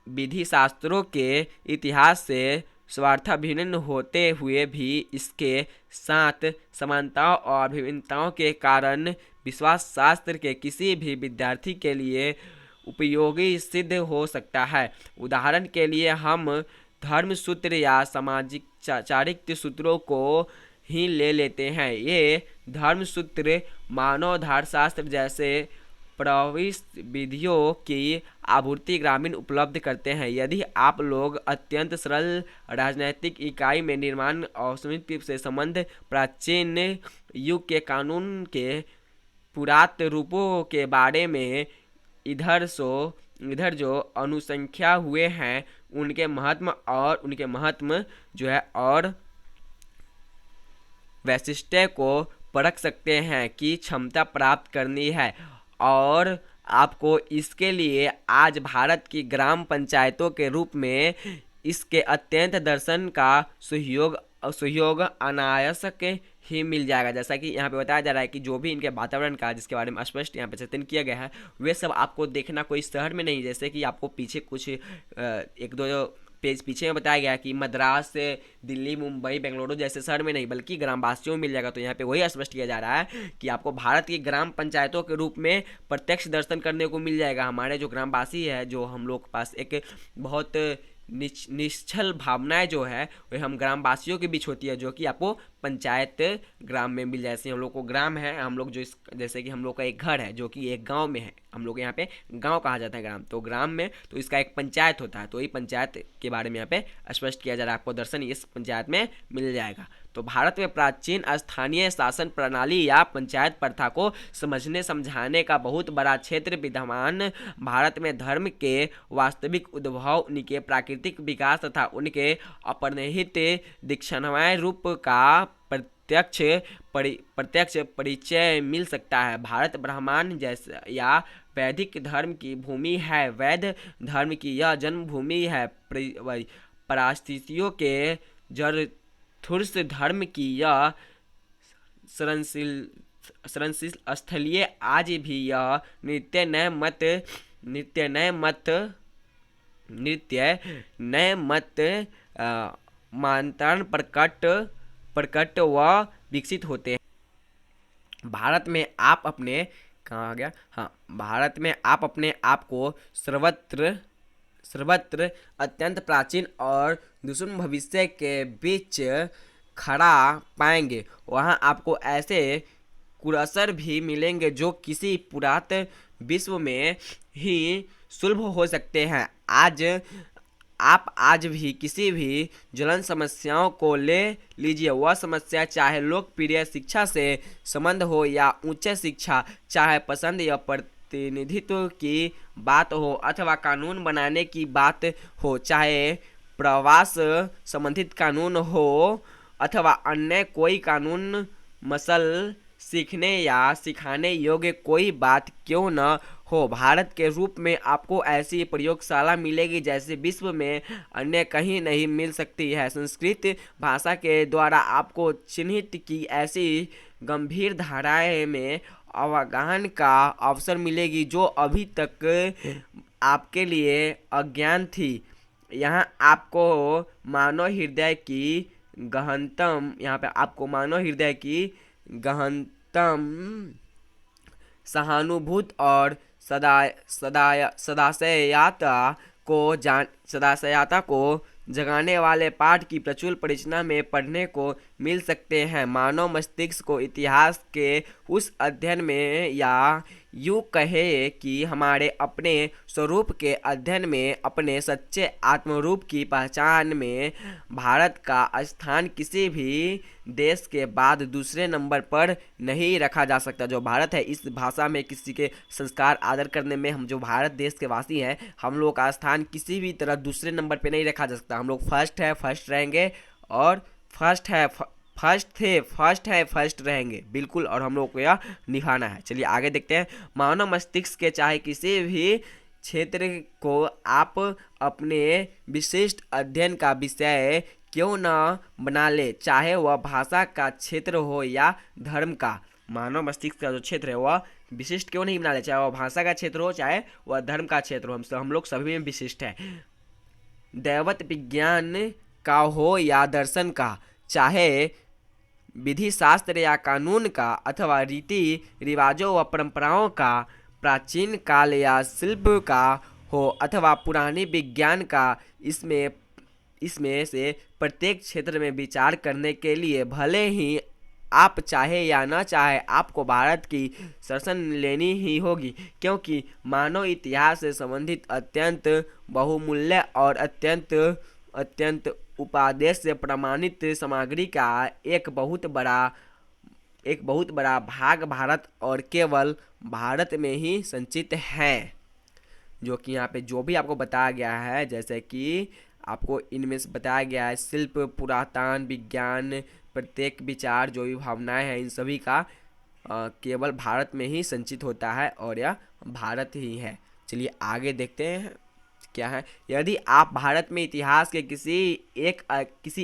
विधि शास्त्रों के इतिहास से स्वार्थाभिन्न होते हुए भी इसके साथ समानताओं और विभिन्नताओं के कारण विश्वास शास्त्र के किसी भी विद्यार्थी के लिए उपयोगी सिद्ध हो सकता है। उदाहरण के लिए हम धर्म सूत्र या सामाजिक चारित्र्य सूत्रों को ही ले लेते हैं। ये धर्म सूत्र मानवधार शास्त्र जैसे प्रविष्ट विधियों की आपूर्ति ग्रामीण उपलब्ध करते हैं। यदि आप लोग अत्यंत सरल राजनैतिक इकाई में निर्माण और समिति से संबंध, प्राचीन युग के कानून के पुरात रूपों के बारे में इधर जो अनुसंख्या हुए हैं उनके महत्व जो है और वैशिष्ट्य को परख सकते हैं कि क्षमता प्राप्त करनी है। और आपको इसके लिए आज भारत की ग्राम पंचायतों के रूप में इसके अत्यंत दर्शन का सहयोग अनायासक ही मिल जाएगा। जैसा कि यहाँ पे बताया जा रहा है कि जो भी इनके वातावरण का जिसके बारे में स्पष्ट यहाँ पे चित्रण किया गया है, वे सब आपको देखना कोई शहर में नहीं, जैसे कि आपको पीछे कुछ एक दो पेज पीछे में बताया गया कि मद्रास, दिल्ली, मुंबई, बेंगलुरु जैसे शहर में नहीं, बल्कि ग्रामवासियों में मिल जाएगा। तो यहाँ पे वही स्पष्ट किया जा रहा है कि आपको भारत की ग्राम पंचायतों के रूप में प्रत्यक्ष दर्शन करने को मिल जाएगा। हमारे जो ग्रामवासी है, जो हम लोग के पास एक बहुत निश्चल भावनाएं जो है वह हम ग्रामवासियों के बीच होती है, जो कि आपको पंचायत ग्राम में मिल जाए। जैसे हम लोग को ग्राम है, हम लोग जो जैसे कि हम लोग का एक घर है जो कि एक गांव में है, हम लोग यहाँ पे गांव कहा जाता है ग्राम, तो ग्राम में तो इसका एक पंचायत होता है। तो ये पंचायत के बारे में यहाँ पे स्पष्ट किया जा रहा है, आपको दर्शन इस पंचायत में मिल जाएगा। तो भारत में प्राचीन स्थानीय शासन प्रणाली या पंचायत प्रथा को समझने समझाने का बहुत बड़ा क्षेत्र विद्यमान। भारत में धर्म के वास्तविक उद्भव, उनके प्राकृतिक विकास तथा उनके अपरिहित दीक्षान्वय रूप का प्रत्यक्ष परिचय मिल सकता है। भारत ब्राह्मण जैसा या वैदिक धर्म की भूमि है। वैद्य धर्म की यह जन्मभूमि है। पारस्थितियों के जरथुस्त्र धर्म की यह संरक्षित स्थलीय आज भी यह नित्य नए मत मानतरण प्रकट व विकसित होते हैं। भारत में आप अपने भारत में आप अपने आप को सर्वत्र अत्यंत प्राचीन और दुष्म भविष्य के बीच खड़ा पाएंगे। वहाँ आपको ऐसे कुरअसर भी मिलेंगे जो किसी पुरातन विश्व में ही सुलभ हो सकते हैं। आप आज भी किसी भी ज्वलन समस्याओं को ले लीजिए, वह समस्या चाहे लोकप्रिय शिक्षा से संबंध हो या उच्च शिक्षा, चाहे पसंद या प्रतिनिधित्व की बात हो अथवा कानून बनाने की बात हो, चाहे प्रवास संबंधित कानून हो अथवा अन्य कोई कानून, मसल सीखने या सिखाने योग्य कोई बात क्यों न हो, भारत के रूप में आपको ऐसी प्रयोगशाला मिलेगी जैसे विश्व में अन्य कहीं नहीं मिल सकती है। संस्कृत भाषा के द्वारा आपको चिन्हित की ऐसी गंभीर धाराएं में अवगाहन का अवसर मिलेगी जो अभी तक आपके लिए अज्ञान थी। यहाँ आपको मानव हृदय की गहनतम सहानुभूति और सदाशयता को जगाने वाले पाठ की प्रचुर परिचना में पढ़ने को मिल सकते हैं। मानव मस्तिष्क को इतिहास के उस अध्ययन में या यूँ कहे कि हमारे अपने स्वरूप के अध्ययन में, अपने सच्चे आत्मरूप की पहचान में भारत का स्थान किसी भी देश के बाद दूसरे नंबर पर नहीं रखा जा सकता। जो भारत है, इस भाषा में किसी के संस्कार आदर करने में हम जो भारत देश के वासी हैं, हम लोग का स्थान किसी भी तरह दूसरे नंबर पे नहीं रखा जा सकता। हम लोग फर्स्ट है, फर्स्ट रहेंगे, और फर्स्ट रहेंगे बिल्कुल, और हम लोग को यह निभाना है। चलिए आगे देखते हैं। मानव मस्तिष्क के चाहे किसी भी क्षेत्र को आप अपने विशिष्ट अध्ययन का विषय क्यों न बना ले, चाहे वह भाषा का क्षेत्र हो या धर्म का। मानव मस्तिष्क का जो क्षेत्र है वह विशिष्ट क्यों नहीं बना ले, चाहे वह भाषा का क्षेत्र हो, चाहे वह धर्म का क्षेत्र हो, हम लोग सभी में विशिष्ट है। दैवत विज्ञान का हो या दर्शन का, चाहे विधि शास्त्र या कानून का, अथवा रीति रिवाजों व परंपराओं का, प्राचीन काल या शिल्प का हो, अथवा पुरानी विज्ञान का, इसमें से प्रत्येक क्षेत्र में विचार करने के लिए भले ही आप चाहे या न चाहे आपको भारत की शरण लेनी ही होगी, क्योंकि मानव इतिहास से संबंधित अत्यंत बहुमूल्य और अत्यंत उपादेश से प्रमाणित सामग्री का एक बहुत बड़ा भाग भारत और केवल भारत में ही संचित है। जो कि यहाँ पे जो भी आपको बताया गया है, जैसे कि आपको इनमें से बताया गया है, शिल्प, पुरातन विज्ञान, प्रत्येक विचार, जो भी भावनाएं हैं, इन सभी का केवल भारत में ही संचित होता है, और यह भारत ही है। चलिए आगे देखते हैं क्या है। यदि आप भारत में इतिहास के किसी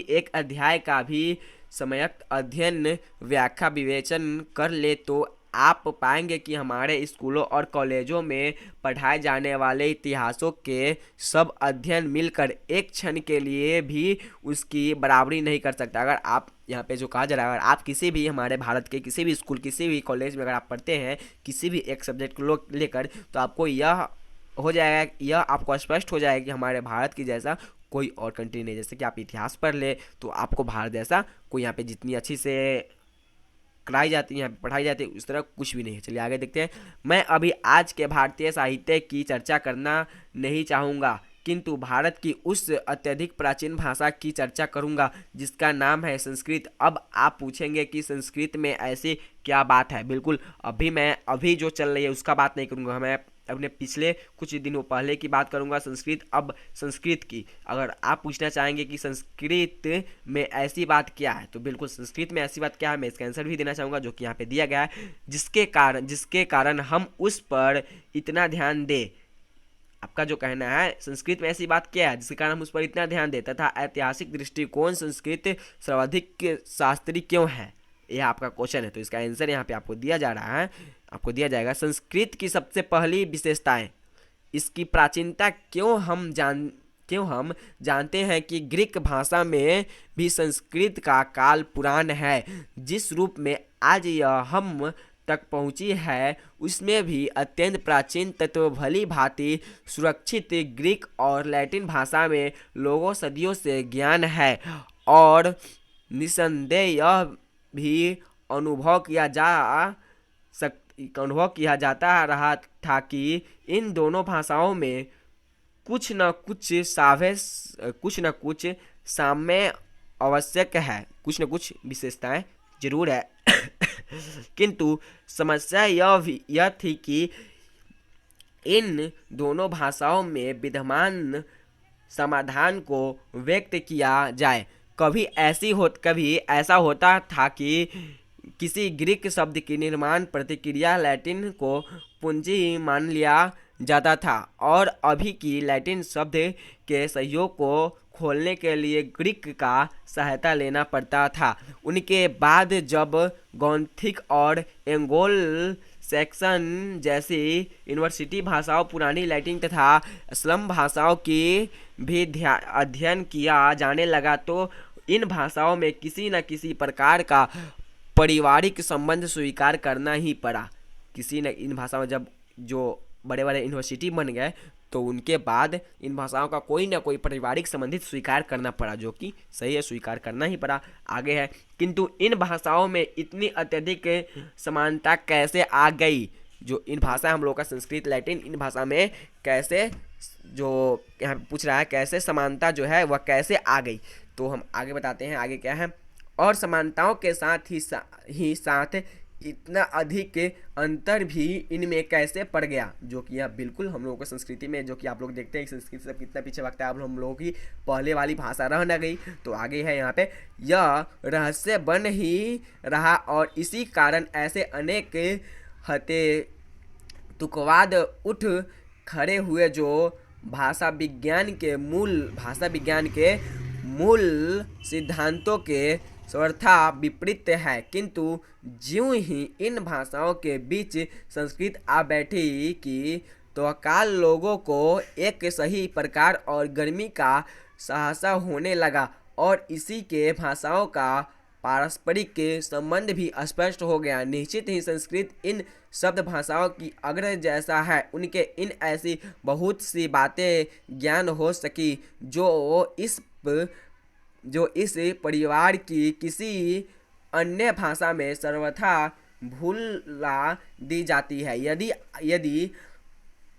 एक अध्याय का भी सम्यक अध्ययन, व्याख्या, विवेचन कर ले, तो आप पाएंगे कि हमारे स्कूलों और कॉलेजों में पढ़ाए जाने वाले इतिहासों के सब अध्ययन मिलकर एक क्षण के लिए भी उसकी बराबरी नहीं कर सकता। अगर आप यहाँ पे जो कहा जा रहा है, अगर आप किसी भी हमारे भारत के किसी भी स्कूल, किसी भी कॉलेज में अगर आप पढ़ते हैं किसी भी एक सब्जेक्ट को लेकर, तो आपको यह हो जाएगा, यह आपको स्पष्ट हो जाएगा कि हमारे भारत की जैसा कोई और कंट्री नहीं। जैसे कि आप इतिहास पढ़ ले तो आपको भारत जैसा कोई यहाँ पे जितनी अच्छी से कराई जाती है, यहाँ पे पढ़ाई जाती है, उस तरह कुछ भी नहीं है। चलिए आगे देखते हैं। मैं अभी आज के भारतीय साहित्य की चर्चा करना नहीं चाहूँगा, किंतु भारत की उस अत्यधिक प्राचीन भाषा की चर्चा करूँगा जिसका नाम है संस्कृत। अब आप पूछेंगे कि संस्कृत में ऐसी क्या बात है। बिल्कुल, अभी जो चल रही है उसका बात नहीं करूँगा, मैं अपने पिछले कुछ दिनों पहले की बात करूंगा, संस्कृत की। अगर आप पूछना चाहेंगे कि संस्कृत में ऐसी बात क्या है, तो बिल्कुल संस्कृत में ऐसी बात क्या है, मैं इसका आंसर भी देना चाहूँगा, जो कि यहाँ पे दिया गया है। जिसके कारण हम उस पर इतना ध्यान दें। आपका जो कहना है, संस्कृत में ऐसी बात क्या है जिसके कारण हम उस पर इतना ध्यान दें, तथा ऐतिहासिक दृष्टिकोण संस्कृत सर्वाधिक शास्त्रीय क्यों है, यह आपका क्वेश्चन है। तो इसका आंसर यहाँ पे आपको दिया जा रहा है, आपको दिया जाएगा। संस्कृत की सबसे पहली विशेषताएं, इसकी प्राचीनता। क्यों हम जानते हैं कि ग्रीक भाषा में भी संस्कृत का काल पुराण है। जिस रूप में आज यह हम तक पहुंची है, उसमें भी अत्यंत प्राचीन तत्व भली भांति सुरक्षित ग्रीक और लैटिन भाषा में लोगों सदियों से ज्ञान है, और निसंदेह यह भी अनुभव किया जाता रहा था कि इन दोनों भाषाओं में कुछ न कुछ साम्य आवश्यक है, कुछ न कुछ विशेषताएं जरूर है। किंतु समस्या यह थी कि इन दोनों भाषाओं में विद्यमान समाधान को व्यक्त किया जाए। कभी ऐसा होता था कि किसी ग्रीक शब्द की निर्माण प्रतिक्रिया लैटिन को पूंजी मान लिया जाता था, और अभी की लैटिन शब्द के सहयोग को खोलने के लिए ग्रीक का सहायता लेना पड़ता था। उनके बाद जब गॉथिक और एंगलो सैक्सन जैसी यूनिवर्सिटी भाषाओं, पुरानी लैटिन तथा स्लम भाषाओं की भी अध्ययन किया जाने लगा, तो इन भाषाओं में किसी न किसी प्रकार का पारिवारिक संबंध स्वीकार करना ही पड़ा। इन भाषाओं में जब जो बड़े बड़े यूनिवर्सिटी बन गए, तो उनके बाद इन भाषाओं का कोई ना कोई पारिवारिक संबंधित स्वीकार करना पड़ा, जो कि सही है, स्वीकार करना ही पड़ा। आगे है, किंतु इन भाषाओं में इतनी अत्यधिक समानता कैसे आ गई, जो इन भाषा हम लोग का संस्कृत लैटिन इन भाषा में कैसे, जो यहाँ पे पूछ रहा है कैसे समानता जो है वह कैसे आ गई। तो हम आगे बताते हैं, आगे क्या है। और समानताओं के साथ ही साथ इतना अधिक अंतर भी इनमें कैसे पड़ गया, जो कि यह बिल्कुल हम लोगों को संस्कृति में, जो कि आप लोग देखते हैं संस्कृत से कितना पीछे भागता है, अब हम लोगों की पहले वाली भाषा रह न गई। तो आगे है यहाँ पे, यह रहस्य बन ही रहा और इसी कारण ऐसे अनेक हते तुकवाद उठ खड़े हुए जो भाषा विज्ञान के मूल सिद्धांतों के सर्वथा विपरीत है। किंतु ज्यों ही इन भाषाओं के बीच संस्कृत आ बैठी कि तो अकाल लोगों को एक सही प्रकार और गर्मी का सहसा होने लगा और इसी के भाषाओं का पारस्परिक संबंध भी स्पष्ट हो गया। निश्चित ही संस्कृत इन शब्द भाषाओं की अग्रज जैसा है, उनके इन ऐसी बहुत सी बातें ज्ञान हो सकी जो इस परिवार की किसी अन्य भाषा में सर्वथा भूला दी जाती है। यदि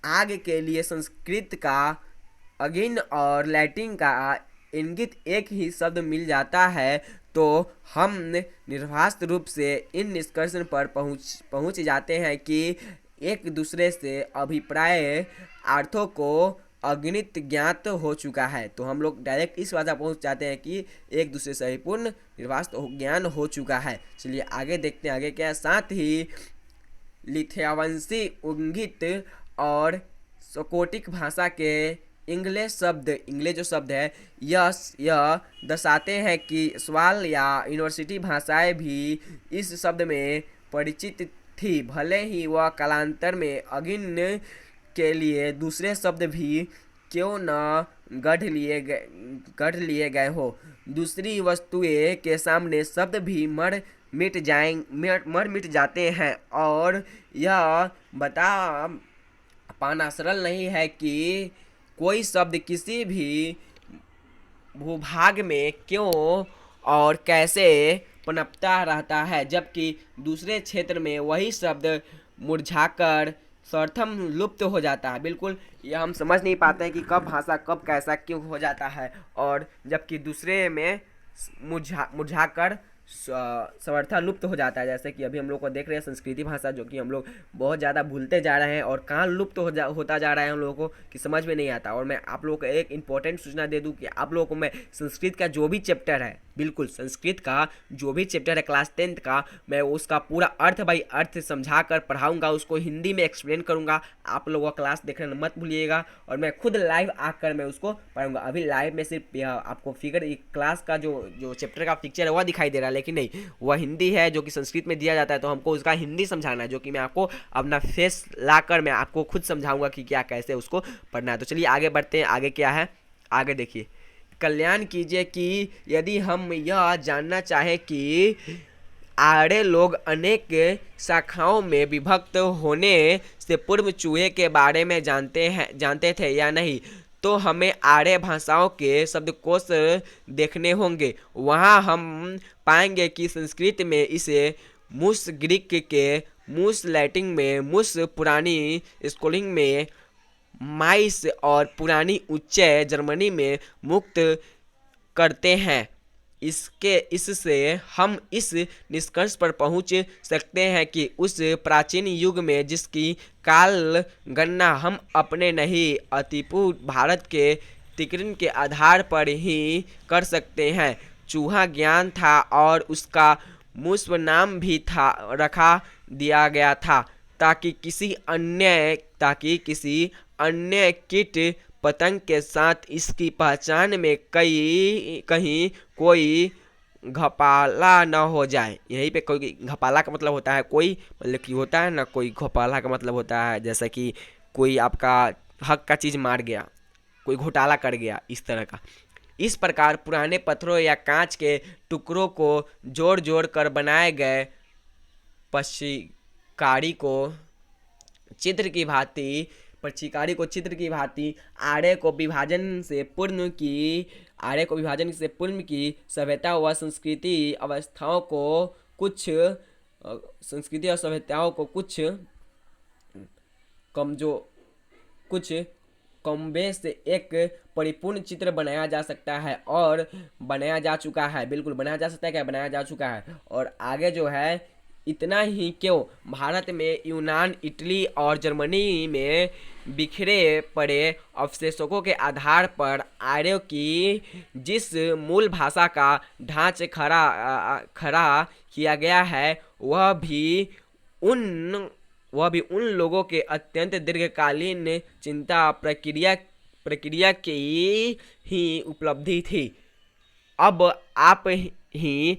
आग के लिए संस्कृत का अगिन और लैटिन का इंगित एक ही शब्द मिल जाता है तो हम निर्वास्त रूप से इन निष्कर्ष पर पहुंच जाते हैं कि एक दूसरे से अभिप्राय अर्थों को अगणित ज्ञात हो चुका है। तो हम लोग डायरेक्ट इस बात पर पहुंच जाते हैं कि एक दूसरे से ही पूर्ण निर्वास्त ज्ञान हो चुका है। चलिए आगे देखते हैं, आगे क्या है। साथ ही लिथुआनसी उंगित और स्कोटिक भाषा के इंग्लिश जो शब्द है यह दर्शाते हैं कि स्वाल या यूनिवर्सिटी भाषाएं भी इस शब्द में परिचित थी, भले ही वह कालांतर में अगिन के लिए दूसरे शब्द भी क्यों न गढ़ लिए गए हो। दूसरी वस्तुएं के सामने शब्द भी मर मिट जाते हैं और यह बता पाना सरल नहीं है कि कोई शब्द किसी भी भूभाग में क्यों और कैसे पनपता रहता है, जबकि दूसरे क्षेत्र में वही शब्द मुरझाकर सर्वथम लुप्त हो जाता है। बिल्कुल यह हम समझ नहीं पाते हैं कि कब भाषा कब कैसा क्यों हो जाता है, और जबकि दूसरे में मुरझाकर सर्वथा लुप्त हो जाता है। जैसे कि अभी हम लोग को देख रहे हैं संस्कृति भाषा, जो कि हम लोग बहुत ज़्यादा भूलते जा रहे हैं और कहाँ लुप्त होता जा रहा है हम लोगों को कि समझ में नहीं आता। और मैं आप लोगों को एक इंपॉर्टेंट सूचना दे दूं कि आप लोगों को मैं संस्कृत का जो भी चैप्टर है, बिल्कुल संस्कृत का जो भी चैप्टर है क्लास 10th का, मैं उसका पूरा अर्थ बाई अर्थ समझा कर पढ़ाऊँगा, उसको हिंदी में एक्सप्लेन करूँगा। आप लोगों का क्लास देखना मत भूलिएगा और मैं खुद लाइव आकर मैं उसको पढ़ूँगा। अभी लाइव में सिर्फ आपको फिगर क्लास का जो चैप्टर का पिक्चर है वह दिखाई दे रहा है, लेकिन नहीं, वह हिंदी है जो कि संस्कृत में दिया जाता है, तो हमको उसका हिंदी समझाना है, जो कि मैं आपको अपना फेस लाकर मैं आपको खुद समझाऊंगा कि क्या कैसे उसको पढ़ना है। तो चलिए आगे बढ़ते हैं, आगे क्या है, आगे देखिए। कल्याण कीजिए कि यदि हम यह जानना चाहे कि आर्य लोग अनेक शाखाओं में विभक्त होने से पूर्व चूहे के बारे में जानते थे या नहीं, तो हमें आर्य भाषाओं के शब्दकोश देखने होंगे। वहाँ हम पाएंगे कि संस्कृत में इसे मूस, ग्रीक के मूस, लैटिन में मूस, पुरानी स्कोलिंग में माइस और पुरानी उच्च जर्मनी में मुक्त करते हैं। इससे हम इस निष्कर्ष पर पहुंच सकते हैं कि उस प्राचीन युग में जिसकी काल गणना हम अपने नहीं अतिपूर्व भारत के तिकरिन के आधार पर ही कर सकते हैं, चूहा ज्ञान था और उसका मुस्व नाम भी रखा दिया गया था ताकि किसी अन्य कीट पतंग के साथ इसकी पहचान में कहीं कोई घपाला न हो जाए। यहीं पे कोई घपाला का मतलब होता है कोई, मतलब कि होता है ना, कोई घोटाला का मतलब होता है जैसा कि कोई आपका हक का चीज़ मार गया, कोई घोटाला कर गया, इस तरह का। इस प्रकार पुराने पत्थरों या कांच के टुकड़ों को जोड़ कर बनाए गए पक्षिकारी को चित्र की भांति आर्य को विभाजन से पूर्व की सभ्यता व संस्कृति अवस्थाओं को कुछ कमजो कुछ कमबेश एक परिपूर्ण चित्र बनाया जा सकता है और बनाया जा चुका है। बिल्कुल बनाया जा सकता है, क्या बनाया जा चुका है। और आगे जो है, इतना ही क्यों, भारत में यूनान, इटली और जर्मनी में बिखरे पड़े अवशेषों के आधार पर आर्यों की जिस मूल भाषा का ढांच खड़ा किया गया है, वह भी उन लोगों के अत्यंत दीर्घकालीन चिंता प्रक्रिया की ही उपलब्धि थी। अब आप ही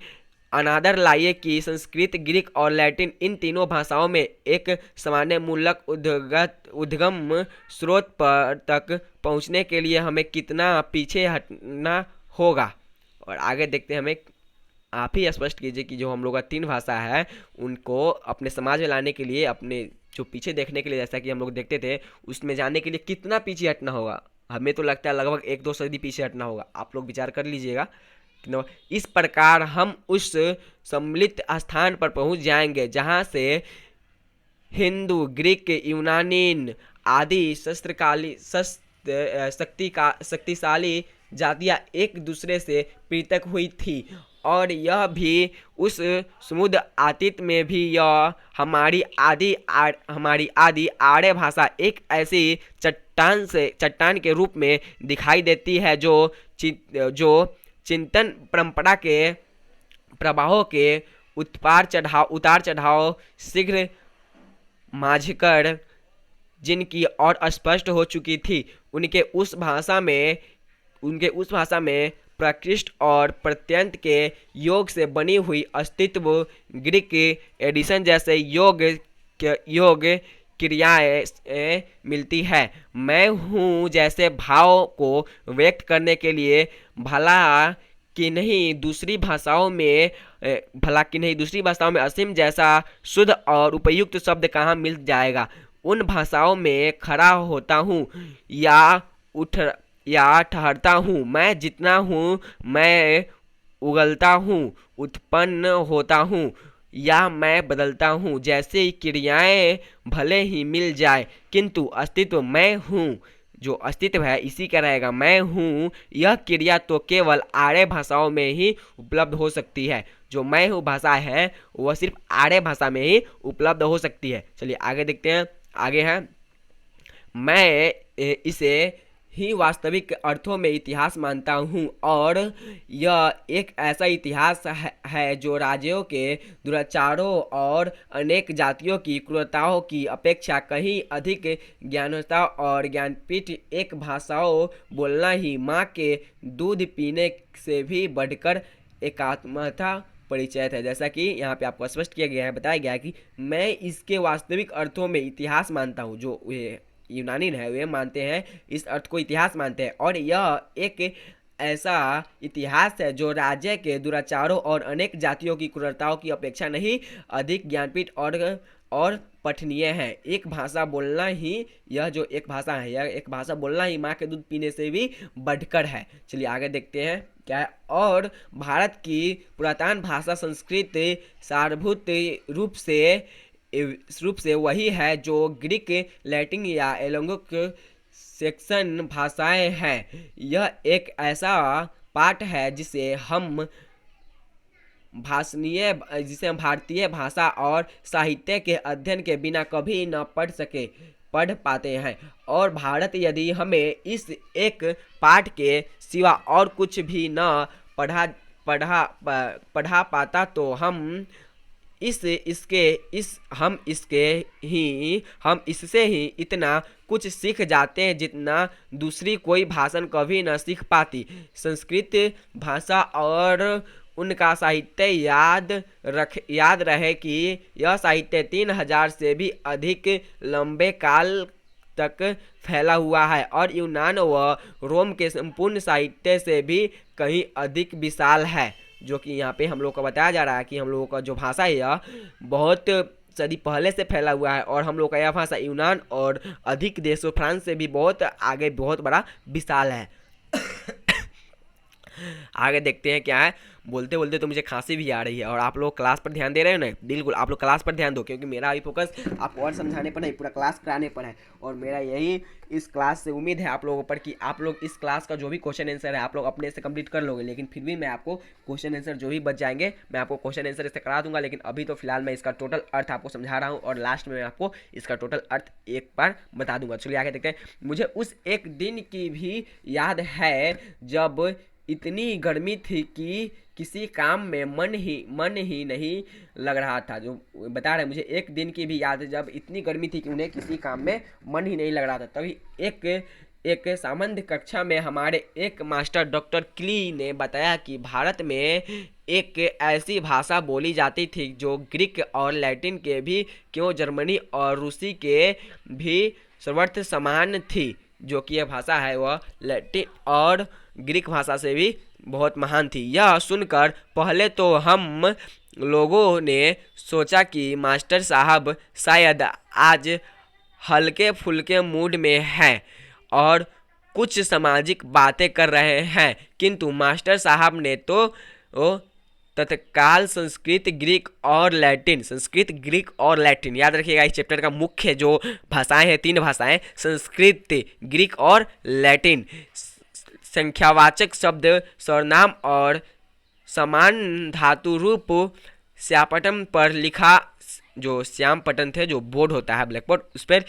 अनादर लाइए कि संस्कृत, ग्रीक और लैटिन इन तीनों भाषाओं में एक सामान्य मूलक उद्गम स्रोत पर तक पहुंचने के लिए हमें कितना पीछे हटना होगा। और आगे देखते हैं, हमें आप ही स्पष्ट कीजिए कि जो हम लोग का 3 भाषा है उनको अपने समाज में लाने के लिए, अपने जो पीछे देखने के लिए, जैसा कि हम लोग देखते थे, उसमें जाने के लिए कितना पीछे हटना होगा। हमें तो लगता है लगभग 1-2 सदी पीछे हटना होगा। आप लोग विचार कर लीजिएगा। इस प्रकार हम उस सम्मिलित स्थान पर पहुंच जाएंगे जहां से हिंदू, ग्रीक, यूनानी आदि शक्तिशाली जातियां एक दूसरे से पृथक हुई थी। और यह भी उस समुद्र अतीत में भी यह हमारी आदि आर्य भाषा एक ऐसी चट्टान के रूप में दिखाई देती है जो चिंतन परंपरा के प्रभावों के उतार चढ़ाव शीघ्र माझकर जिनकी और स्पष्ट हो चुकी थी, उनके उस भाषा में प्रकृष्ट और प्रत्यंत के योग से बनी हुई अस्तित्व ग्रीक एडिशन जैसे योग क्रियाएं मिलती है। मैं हूँ जैसे भाव को व्यक्त करने के लिए भला कि नहीं दूसरी भाषाओं में असीम जैसा शुद्ध और उपयुक्त शब्द कहाँ मिल जाएगा। उन भाषाओं में खड़ा होता हूँ या ठहरता हूँ, मैं जितना हूँ, मैं उगलता हूँ, उत्पन्न होता हूँ या मैं बदलता हूँ जैसे क्रियाएं भले ही मिल जाए, किंतु अस्तित्व मैं हूँ, जो अस्तित्व है इसी का रहेगा, मैं हूँ। यह क्रिया तो केवल आर्य भाषाओं में ही उपलब्ध हो सकती है। जो मैं हूँ भाषा है वह सिर्फ आर्य भाषा में ही उपलब्ध हो सकती है। चलिए आगे देखते हैं। आगे है, मैं इसे ही वास्तविक अर्थों में इतिहास मानता हूँ और यह एक ऐसा इतिहास है जो राज्यों के दुराचारों और अनेक जातियों की क्रूरताओं की अपेक्षा कहीं अधिक ज्ञानता और ज्ञानपीठ एक भाषाओं बोलना ही माँ के दूध पीने से भी बढ़कर एकात्मता परिचय है। जैसा कि यहाँ पे आपको स्पष्ट किया गया है, बताया गया है कि मैं इसके वास्तविक अर्थों में इतिहास मानता हूँ। जो यूनानी है वे मानते हैं, इस अर्थ को इतिहास मानते हैं और यह एक ऐसा इतिहास है जो राज्य के दुराचारों और अनेक जातियों की क्रूरताओं की अपेक्षा नहीं अधिक ज्ञानपीठ और पठनीय है। एक भाषा बोलना ही, यह जो एक भाषा है, यह एक भाषा बोलना ही माँ के दूध पीने से भी बढ़कर है। चलिए आगे देखते हैं क्या है। और भारत की पुरातन भाषा संस्कृत सारभूत रूप से वही है जो ग्रीक, लैटिन या एलोंगिक सेक्सन भाषाएं हैं। यह एक ऐसा पाठ है जिसे हम भारतीय भाषा और साहित्य के अध्ययन के बिना कभी न पढ़ पाते हैं। और भारत यदि हमें इस एक पाठ के सिवा और कुछ भी न पढ़ा पाता तो हम इससे ही इतना कुछ सीख जाते हैं जितना दूसरी कोई भाषा कभी न सीख पाती। संस्कृत भाषा और उनका साहित्य याद रहे कि यह साहित्य 3000 से भी अधिक लंबे काल तक फैला हुआ है और यूनान व रोम के संपूर्ण साहित्य से भी कहीं अधिक विशाल है। जो कि यहाँ पे हम लोग को बताया जा रहा है कि हम लोगों का जो भाषा है यह बहुत सदी पहले से फैला हुआ है और हम लोग का यह भाषा यूनान और अधिक देशों फ्रांस से भी बहुत आगे, बहुत बड़ा विशाल है। आगे देखते हैं क्या है। बोलते बोलते तो मुझे खांसी भी आ रही है, और आप लोग क्लास पर ध्यान दे रहे हो ना? बिल्कुल आप लोग क्लास पर ध्यान दो, क्योंकि मेरा अभी फोकस आपको और समझाने पर नहीं, पूरा क्लास कराने पर है। और मेरा यही इस क्लास से उम्मीद है आप लोगों पर कि आप लोग इस क्लास का जो भी क्वेश्चन आंसर है आप लोग अपने से कंप्लीट कर लोगे। लेकिन फिर भी मैं आपको क्वेश्चन आंसर जो भी बच जाएंगे मैं आपको क्वेश्चन आंसर इससे करा दूंगा। लेकिन अभी तो फिलहाल मैं इसका टोटल अर्थ आपको समझा रहा हूँ, और लास्ट में मैं आपको इसका टोटल अर्थ एक बार बता दूंगा। चलिए आगे देखते हैं। मुझे उस एक दिन की भी याद है जब इतनी गर्मी थी कि किसी काम में मन ही नहीं लग रहा था। जो बता रहे हैं, मुझे एक दिन की भी याद है जब इतनी गर्मी थी कि उन्हें किसी काम में मन ही नहीं लग रहा था। तभी एक एक सामान्य कक्षा में हमारे एक मास्टर डॉक्टर क्ली ने बताया कि भारत में एक ऐसी भाषा बोली जाती थी जो ग्रीक और लैटिन के भी क्यों जर्मनी और रूसी के भी सर्वत्र समान थी। जो कि यह भाषा है वह लैटिन और ग्रीक भाषा से भी बहुत महान थी। यह सुनकर पहले तो हम लोगों ने सोचा कि मास्टर साहब शायद आज हल्के फुल्के मूड में हैं और कुछ सामाजिक बातें कर रहे हैं, किंतु मास्टर साहब ने तो तत्काल संस्कृत ग्रीक और लैटिन याद रखिएगा। इस चैप्टर का मुख्य जो भाषाएं हैं, 3 भाषाएं, संस्कृत ग्रीक और लैटिन। संख्यावाचक शब्द सर्वनाम और समान धातु रूप श्यामपट्टन पर लिखा, जो श्यामपट्टन थे, जो बोर्ड होता है ब्लैक बोर्ड, उस पर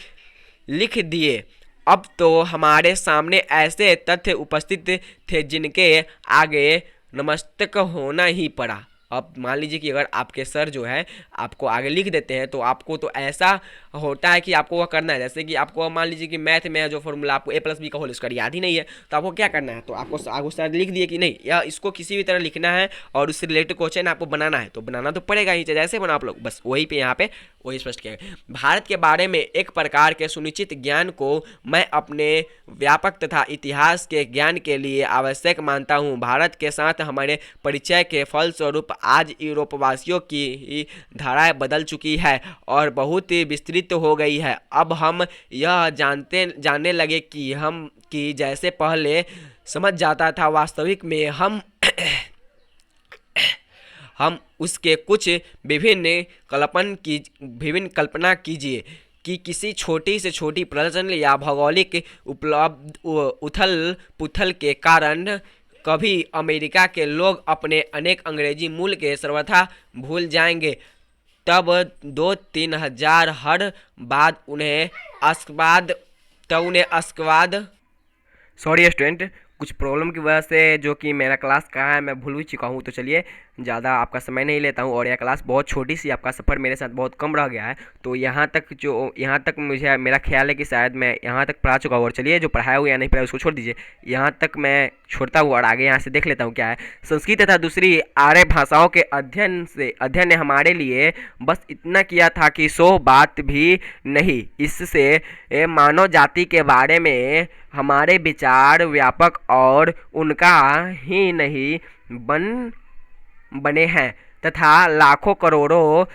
लिख दिए। अब तो हमारे सामने ऐसे तथ्य उपस्थित थे जिनके आगे नतमस्तक होना ही पड़ा। अब मान लीजिए कि अगर आपके सर जो है आपको आगे लिख देते हैं तो आपको तो ऐसा होता है कि आपको वह करना है। जैसे कि आपको मान लीजिए कि मैथ में जो फॉर्मूला आपको a+b का होल स्क्वायर याद ही नहीं है, तो आपको क्या करना है, तो आपको आगे सर लिख दिए कि नहीं, या इसको किसी भी तरह लिखना है और उससे रिलेटेड क्वेश्चन आपको बनाना है, तो बनाना तो पड़ेगा ही, जैसे बना आप लोग, बस वही पे यहाँ पे वही स्पष्ट किया गया। भारत के बारे में एक प्रकार के सुनिश्चित ज्ञान को मैं अपने व्यापक तथा इतिहास के ज्ञान के लिए आवश्यक मानता हूँ। भारत के साथ हमारे परिचय के फलस्वरूप आज यूरोपवासियों की धाराएं बदल चुकी है और बहुत ही विस्तृत हो गई है। अब हम यह जानने लगे कि जैसे पहले समझ जाता था, वास्तविक में हम उसके कुछ विभिन्न कल्पना कीजिए कि किसी छोटी से छोटी प्रदर्शन या भौगोलिक उपलब्ध उथल पुथल के कारण कभी अमेरिका के लोग अपने अनेक अंग्रेजी मूल के सर्वथा भूल जाएंगे। तब 2-3 हजार हर बाद उन्हें अस्कवाद सॉरी स्टूडेंट, कुछ प्रॉब्लम की वजह से जो कि मेरा क्लास कहाँ है मैं भूल भी चुका हूँ। तो चलिए ज़्यादा आपका समय नहीं लेता हूँ, और यह क्लास बहुत छोटी सी, आपका सफ़र मेरे साथ बहुत कम रह गया है। तो यहाँ तक मुझे मेरा ख्याल है कि शायद मैं यहाँ तक पढ़ा चुका हूँ। और चलिए जो पढ़ाया हुआ या नहीं पढ़ाया उसको छोड़ दीजिए, यहाँ तक मैं छोड़ता हूँ और आगे यहाँ से देख लेता हूँ क्या है। संस्कृत तथा दूसरी आर्य भाषाओं के अध्ययन ने हमारे लिए बस इतना किया था कि 100 बात भी नहीं। इससे मानव जाति के बारे में हमारे विचार व्यापक और उनका ही नहीं बने हैं, तथा लाखों करोड़ों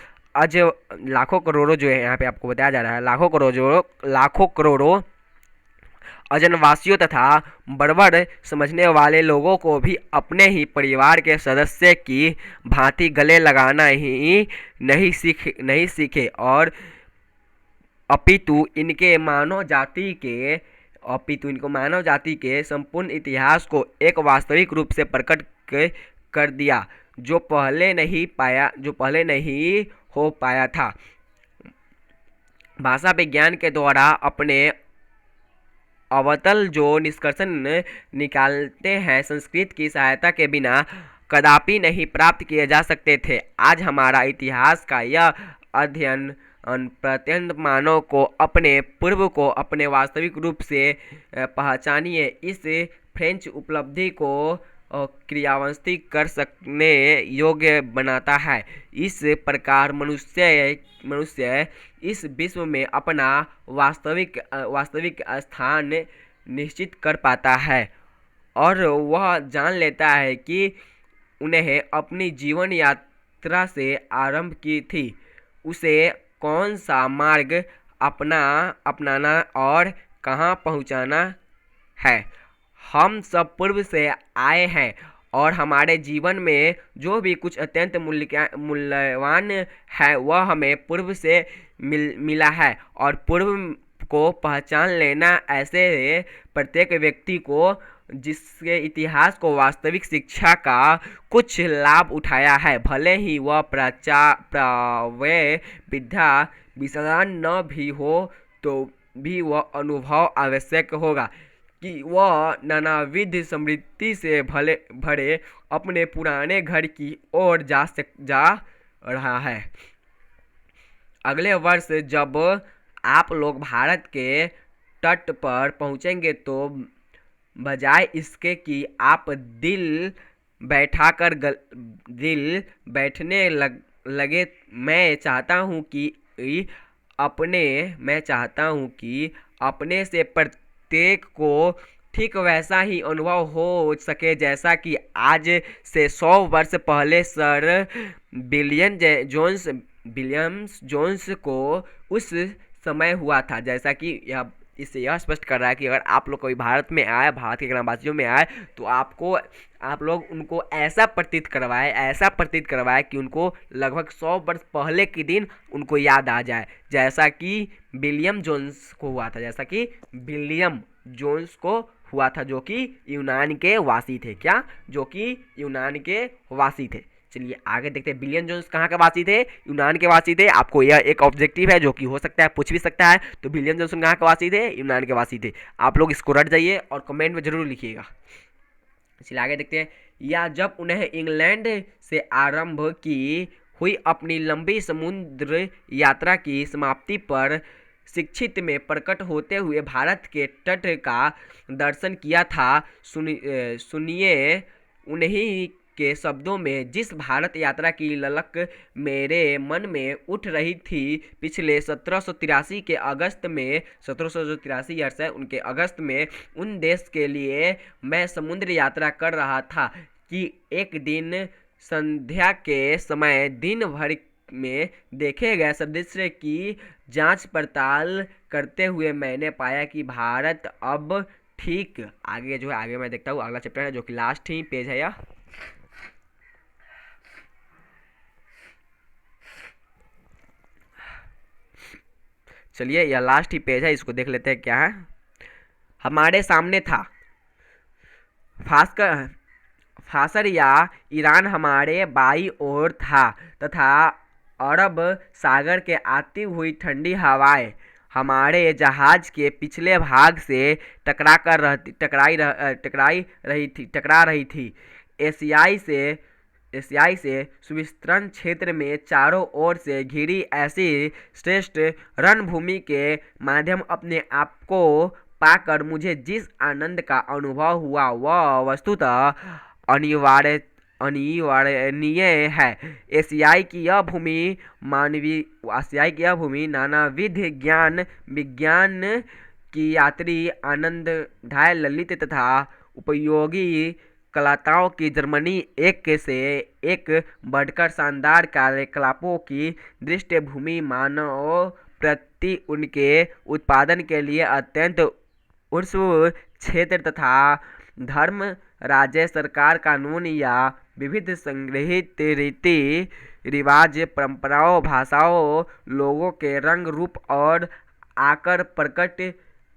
जो है यहाँ पे आपको बताया जा रहा है, लाखों करोड़ों अजनवासियों तथा बड़बड़ समझने वाले लोगों को भी अपने ही परिवार के सदस्य की भांति गले लगाना ही नहीं सीखे, और अपितु इनको मानव जाति के संपूर्ण इतिहास को एक वास्तविक रूप से प्रकट कर दिया जो पहले नहीं हो पाया था। भाषा विज्ञान के द्वारा अपने अवतल जो निष्कर्ष निकालते हैं संस्कृत की सहायता के बिना कदापि नहीं प्राप्त किए जा सकते थे। आज हमारा इतिहास का यह अध्ययन प्रत्येक मानव को अपने पूर्व को अपने वास्तविक रूप से पहचानिए इस फ्रेंच उपलब्धि को क्रियान्वित कर सकने योग्य बनाता है। इस प्रकार मनुष्य इस विश्व में अपना वास्तविक स्थान निश्चित कर पाता है, और वह जान लेता है कि उन्हें अपनी जीवन यात्रा से आरंभ की थी उसे कौन सा मार्ग अपनाना और कहाँ पहुँचाना है। हम सब पूर्व से आए हैं और हमारे जीवन में जो भी कुछ अत्यंत मूल्यवान है वह हमें पूर्व से मिला है। और पूर्व को पहचान लेना ऐसे प्रत्येक व्यक्ति को जिसके इतिहास को वास्तविक शिक्षा का कुछ लाभ उठाया है, भले ही वह प्रावय विद्या विषयान न भी हो तो भी वह अनुभव आवश्यक होगा कि वह नानाविध समृद्धि से भरे अपने पुराने घर की ओर जा रहा है। अगले वर्ष जब आप लोग भारत के तट पर पहुंचेंगे तो बजाय इसके कि आप दिल बैठने लगे, मैं चाहता हूं कि अपने से प्रत्येक को ठीक वैसा ही अनुभव हो सके जैसा कि आज से 100 वर्ष पहले सर विलियम्स जोन्स को उस समय हुआ था। जैसा कि इससे यह स्पष्ट कर रहा है कि अगर आप लोग कभी भारत में आए, भारत के ग्रामवासियों में आए, तो आप लोग उनको ऐसा प्रतीत करवाए कि उनको लगभग 100 वर्ष पहले के दिन उनको याद आ जाए, जैसा कि विलियम जोन्स को हुआ था, जो कि यूनान के वासी थे। चलिए आगे देखते हैं, विलियम जोन्स कहाँ के वासी थे? यूनान के वासी थे। आपको यह एक ऑब्जेक्टिव है जो कि हो सकता है पूछ भी सकता है। तो विलियम जोन्स कहाँ के वासी थे? यूनान के वासी थे। आप लोग इसको रट जाइए और कमेंट में जरूर लिखिएगा। चलिए आगे देखते हैं, या जब उन्हें इंग्लैंड से आरंभ की हुई अपनी लंबी समुद्र यात्रा की समाप्ति पर शिक्षित में प्रकट होते हुए भारत के तट का दर्शन किया था। सुनिए उन्हीं के शब्दों में जिस भारत यात्रा की ललक मेरे मन में उठ रही थी। पिछले 1783 के अगस्त में 1783 ईयर्स है उनके अगस्त में उन देश के लिए मैं समुद्र यात्रा कर रहा था कि एक दिन संध्या के समय दिन भर में देखे गए सदृश्य की जांच पड़ताल करते हुए मैंने पाया कि भारत अब ठीक आगे मैं देखता हूँ अगला चैप्टर है जो कि लास्ट ही पेज है। यह चलिए यह लास्ट ही पेज है, इसको देख लेते हैं क्या है। हमारे सामने था फासर या ईरान हमारे बाई ओर था तथा अरब सागर के आती हुई ठंडी हवाएं हमारे जहाज के पिछले भाग से टकरा रही थी। एशियाई से सुविस्तृत क्षेत्र में चारों ओर से घिरी ऐसी श्रेष्ठ रणभूमि के माध्यम अपने आप को पाकर मुझे जिस आनंद का अनुभव हुआ वह वस्तुतः अनिवार्य है। एशियाई की यह भूमि नानाविध ज्ञान विज्ञान की यात्री आनंददाय ललित तथा उपयोगी कलाताओं की जर्मनी एक से एक बढ़कर शानदार कार्यकलापों की दृष्टि भूमि मानव प्रति उनके उत्पादन के लिए अत्यंत उत्सव क्षेत्र तथा धर्म राज्य सरकार कानून या विविध संग्रहित रीति रिवाज परंपराओं भाषाओं लोगों के रंग रूप और आकर प्रकट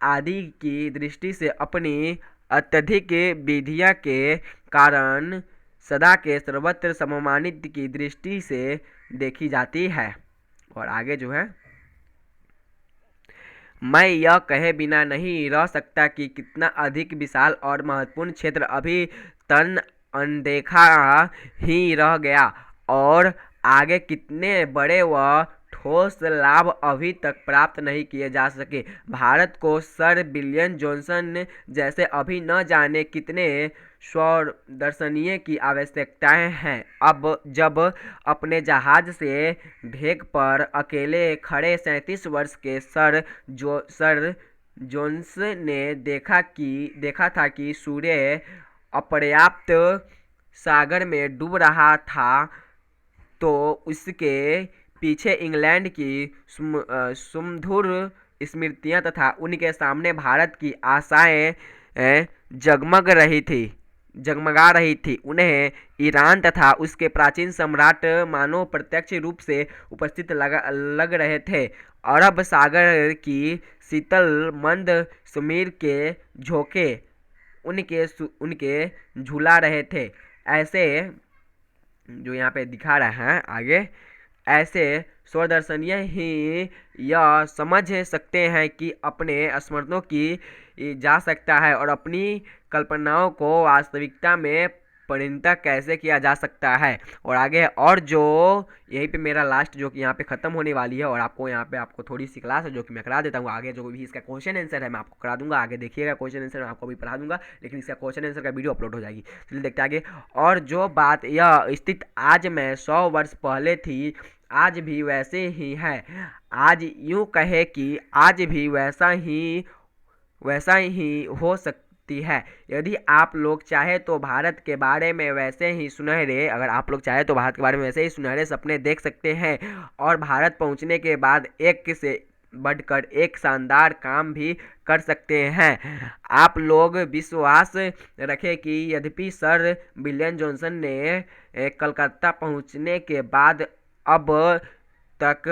आदि की दृष्टि से अपनी अत्यधिक विधिया के कारण सदा के सर्वत्र सम्मानित की दृष्टि से देखी जाती है। और आगे जो है, मैं यह कहे बिना नहीं रह सकता कि कितना अधिक विशाल और महत्वपूर्ण क्षेत्र अभी तक अनदेखा ही रह गया और आगे कितने बड़े व ठोस लाभ अभी तक प्राप्त नहीं किए जा सके। भारत को सर विलियम जॉनसन जैसे अभी न जाने कितने स्वदर्शनीय की आवश्यकताएं हैं। अब जब अपने जहाज से ढेक पर अकेले खड़े 37 वर्ष के सर जोन्स ने देखा था कि सूर्य अपर्याप्त सागर में डूब रहा था, तो उसके पीछे इंग्लैंड की सुमधुर स्मृतियां तथा उनके सामने भारत की आशाएं जगमग रही थी। जगमगा रही थी। उन्हें ईरान तथा उसके प्राचीन सम्राट मानो प्रत्यक्ष रूप से उपस्थित लग रहे थे। अरब सागर की शीतल मंद समीर के झोंके उनके झूला रहे थे। ऐसे जो यहाँ पे दिखा रहा है आगे, ऐसे स्वदर्शनीय ही यह समझ सकते हैं कि अपने स्मरणों की जा सकता है और अपनी कल्पनाओं को वास्तविकता में परिणत कैसे किया जा सकता है। और आगे और जो यहीं पे मेरा लास्ट जो कि यहाँ पे ख़त्म होने वाली है, और आपको यहाँ पे आपको थोड़ी सी क्लास है जो कि मैं करा देता हूँ। आगे जो भी इसका क्वेश्चन आंसर है मैं आपको करा दूंगा, आगे देखिएगा क्वेश्चन आंसर मैं आपको भी पढ़ा दूंगा, लेकिन इसका क्वेश्चन आंसर का वीडियो अपलोड हो जाएगी। चलिए देखते आगे। और जो बात यह स्थिति आज में 100 वर्ष पहले थी, आज भी वैसे ही है। आज यूँ कहे कि आज भी वैसा ही हो सकती है। यदि आप लोग चाहे तो भारत के बारे में वैसे ही सुनहरे अगर आप लोग चाहे तो भारत के बारे में वैसे ही सुनहरे सपने देख सकते हैं और भारत पहुंचने के बाद एक से बढ़कर एक शानदार काम भी कर सकते हैं। आप लोग विश्वास रखें कि यद्यपि सर विलियम जॉनसन ने कलकत्ता पहुंचने के बाद अब तक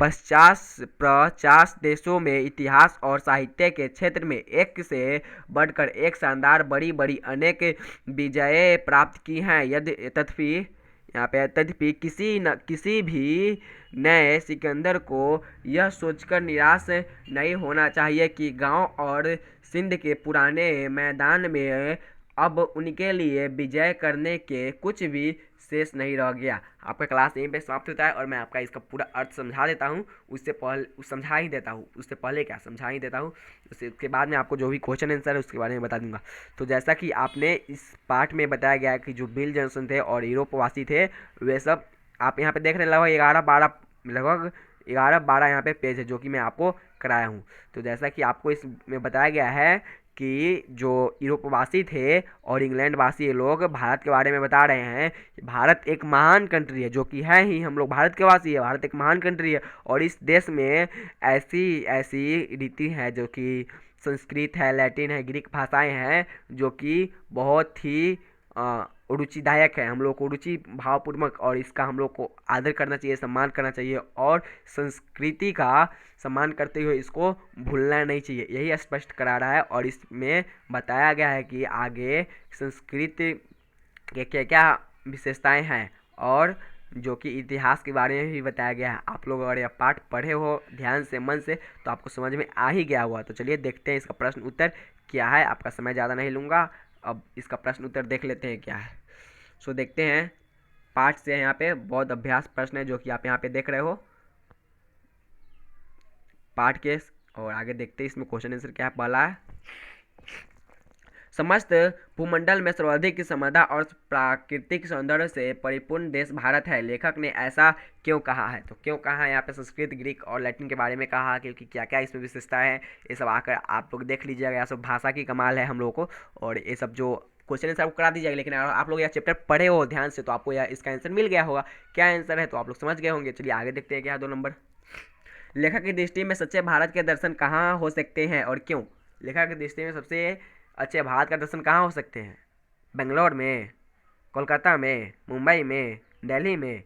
50 देशों में इतिहास और साहित्य के क्षेत्र में एक से बढ़कर एक शानदार बड़ी बड़ी अनेक विजय प्राप्त की हैं। तथापि किसी भी नए सिकंदर को यह सोचकर निराश नहीं होना चाहिए कि गांव और सिंध के पुराने मैदान में अब उनके लिए विजय करने के कुछ भी शेष नहीं रह गया। आपका क्लास यहीं पे समाप्त होता है और मैं आपका इसका पूरा अर्थ समझा देता हूँ। उससे पहले क्या समझा ही देता हूँ। उसके बाद में आपको जो भी क्वेश्चन आंसर है उसके बारे में बता दूंगा। तो जैसा कि आपने इस पार्ट में बताया गया कि जो बिल जॉनसन थे और यूरोपवासी थे, वे सब आप यहाँ पे देख रहे हैं। लगभग 11-12 यहाँ पे पेज है जो कि मैं आपको कराया हूँ। तो जैसा कि आपको इसमें बताया गया है कि जो यूरोपवासी थे और इंग्लैंड वासी लोग भारत के बारे में बता रहे हैं कि भारत एक महान कंट्री है, जो कि है ही, हम लोग भारत के वासी है। भारत एक महान कंट्री है और इस देश में ऐसी रीति है जो कि संस्कृत है, लैटिन है, ग्रीक भाषाएं हैं जो कि बहुत ही रुचिदायक है। हम लोग को रुचि भावपूर्वक और इसका हम लोग को आदर करना चाहिए, सम्मान करना चाहिए और संस्कृति का सम्मान करते हुए इसको भूलना नहीं चाहिए, यही स्पष्ट करा रहा है। और इसमें बताया गया है कि आगे संस्कृति के क्या क्या विशेषताएं हैं और जो कि इतिहास के बारे में भी बताया गया है। आप लोग अगर यह पाठ पढ़े हो ध्यान से, मन से, तो आपको समझ में आ ही गया हुआ। तो चलिए देखते हैं इसका प्रश्न उत्तर क्या है। आपका समय ज़्यादा नहीं लूँगा, अब इसका प्रश्न उत्तर देख लेते हैं क्या है। सो देखते हैं। पाठ से यहाँ पे बहुत अभ्यास प्रश्न है जो कि आप यहाँ पे देख रहे हो पाठ के, और आगे देखते हैं इसमें क्वेश्चन आंसर क्या है। पहला है, समस्त भूमंडल में सर्वाधिक समृद्ध और प्राकृतिक सौंदर्य से परिपूर्ण देश भारत है। लेखक ने ऐसा क्यों कहा है? तो क्यों कहा है यहाँ पे संस्कृत, ग्रीक और लैटिन के बारे में कहा, क्योंकि क्या क्या इसमें विशेषता है ये सब आकर आप लोग देख लीजिएगा। यह सब भाषा की कमाल है हम लोगों को, और ये सब जो क्वेश्चन आंसर आपको करा दीजिएगा। लेकिन अगर आप लोग यह चैप्टर पढ़े हो ध्यान से तो आपको यह इसका आंसर मिल गया होगा। क्या आंसर है तो आप लोग समझ गए होंगे। चलिए आगे देखते हैं क्या है 2 नंबर। लेखक की दृष्टि में सच्चे भारत के दर्शन कहाँ हो सकते हैं और क्यों? लेखक की दृष्टि में सबसे अच्छे भारत का दर्शन कहाँ हो सकते हैं? बेंगलोर में, कोलकाता में, मुंबई में, दिल्ली में?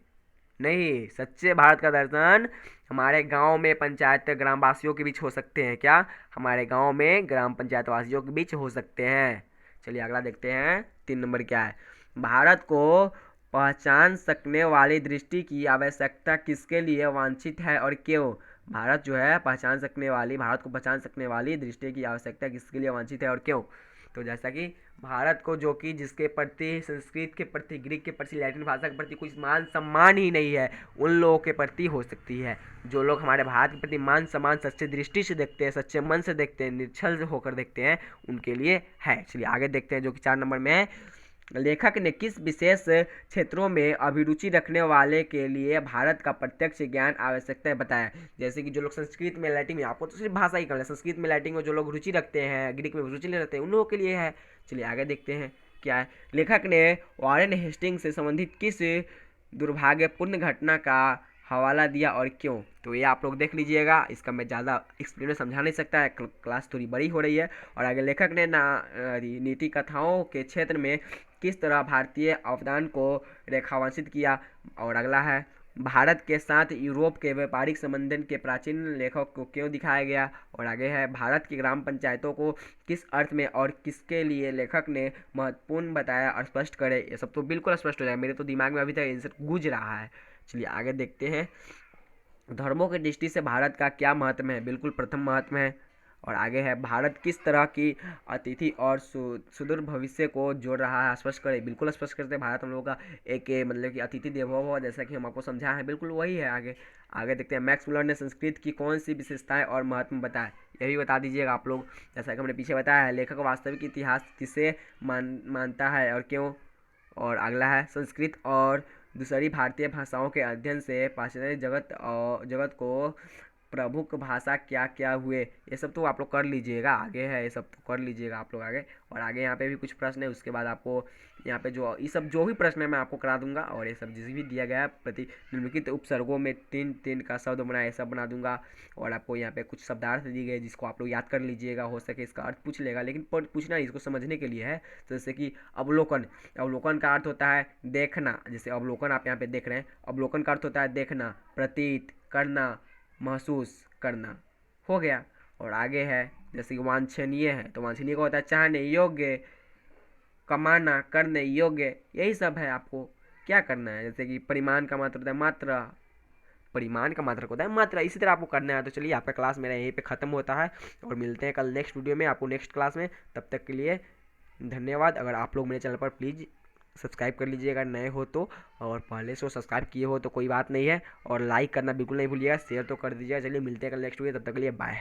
नहीं, सच्चे भारत का दर्शन हमारे गांव में पंचायत ग्रामवासियों के बीच हो सकते हैं। क्या? हमारे गांव में ग्राम पंचायत वासियों के बीच हो सकते हैं। चलिए अगला देखते हैं 3 नंबर क्या है। भारत को पहचान सकने वाली दृष्टि की आवश्यकता किसके लिए वांछित है और क्यों? भारत को पहचान सकने वाली दृष्टि की आवश्यकता किसके लिए वांछित है और क्यों? तो जैसा कि भारत को जो कि जिसके प्रति संस्कृत के प्रति, ग्रीक के प्रति, लैटिन भाषा के प्रति कुछ मान सम्मान ही नहीं है, उन लोगों के प्रति हो सकती है। जो लोग हमारे भारत के प्रति मान सम्मान सच्चे दृष्टि से देखते हैं, सच्चे मन से देखते हैं, निश्चल होकर देखते हैं, उनके लिए है। चलिए आगे देखते हैं जो कि 4 नंबर में है। लेखक ने किस विशेष क्षेत्रों में अभिरुचि रखने वाले के लिए भारत का प्रत्यक्ष ज्ञान आवश्यकता बताया? जैसे कि जो लोग संस्कृत में, लैटिन में, आपको तो सिर्फ भाषा ही करना है, संस्कृत में, लैटिन में जो लोग रुचि रखते हैं, ग्रीक में रुचि रखते हैं, उन लोगों के लिए है। चलिए आगे देखते हैं क्या है। लेखक ने वॉरेन हेस्टिंग्स से संबंधित किस दुर्भाग्यपूर्ण घटना का हवाला दिया और क्यों, तो ये आप लोग देख लीजिएगा। इसका मैं ज़्यादा एक्सप्लेन में समझा नहीं सकता है, क्लास थोड़ी बड़ी हो रही है। और आगे लेखक ने नीति कथाओं के क्षेत्र में किस तरह भारतीय अवदान को रेखांकित किया। और अगला है भारत के साथ यूरोप के व्यापारिक संबंधन के प्राचीन लेखक को क्यों दिखाया गया। और आगे है भारत की ग्राम पंचायतों को किस अर्थ में और किसके लिए लेखक ने महत्वपूर्ण बताया और स्पष्ट करे। ये सब तो बिल्कुल स्पष्ट हो जाएगा, मेरे तो दिमाग में अभी तक आंसर गूंज रहा है। चलिए आगे देखते हैं। धर्मों की दृष्टि से भारत का क्या महत्व है, बिल्कुल प्रथम महत्व है। और आगे है भारत किस तरह की अतिथि और सुदूर भविष्य को जोड़ रहा है, स्पष्ट करें, बिल्कुल स्पष्ट करते हैं। भारत हम लोगों का एक मतलब कि अतिथि देवो भव, जैसा कि हम आपको समझा है, बिल्कुल वही है। आगे आगे देखते हैं। मैक्स मुलर ने संस्कृत की कौन सी विशेषताएं और महत्व बताया, यह भी बता दीजिएगा आप लोग। जैसा कि हमने पीछे बताया है, लेखक वास्तविक इतिहास किसे मानता है और क्यों। और अगला है संस्कृत और दूसरी भारतीय भाषाओं के अध्ययन से पाश्चात्य जगत को प्रमुख भाषा क्या क्या हुए। ये सब तो आप लोग कर लीजिएगा, आगे है ये सब तो कर लीजिएगा आप लोग आगे। और आगे यहाँ पे भी कुछ प्रश्न है, उसके बाद आपको यहाँ पे जो ये सब जो भी प्रश्न है मैं आपको करा दूंगा। और ये सब जिस भी दिया गया है प्रति निम्नलिखित उपसर्गों में तीन तीन का शब्द बना, ये सब बना दूंगा। और आपको यहाँ पे कुछ शब्दार्थ दिए गए जिसको आप लोग याद कर लीजिएगा, हो सके इसका अर्थ पूछ लेगा, लेकिन पूछना इसको समझने के लिए है। तो जैसे कि अवलोकन, अवलोकन का अर्थ होता है देखना, जैसे अवलोकन आप यहाँ पे देख रहे हैं, अवलोकन का अर्थ होता है देखना, प्रतीत करना, महसूस करना, हो गया। और आगे है जैसे कि वांछनीय है, तो वांछनीय का होता है चाहने योग्य, कमाना, करने योग्य, यही सब है। आपको क्या करना है, जैसे कि परिमाण का मात्रा होता है मात्रा, परिमाण का मात्रक होता है मात्रा, इसी तरह आपको करना है। तो चलिए आपका क्लास मेरा यहीं पे ख़त्म होता है और मिलते हैं कल नेक्स्ट वीडियो में आपको नेक्स्ट क्लास में। तब तक के लिए धन्यवाद। अगर आप लोग मेरे चैनल पर प्लीज़ सब्सक्राइब कर लीजिएगा नए हो तो, और पहले से सब्सक्राइब किए हो तो कोई बात नहीं है। और लाइक करना बिल्कुल नहीं भूलिएगा, शेयर तो कर दीजिएगा। चलिए मिलते हैं कल नेक्स्ट वीडियो, तब तक के लिए बाय।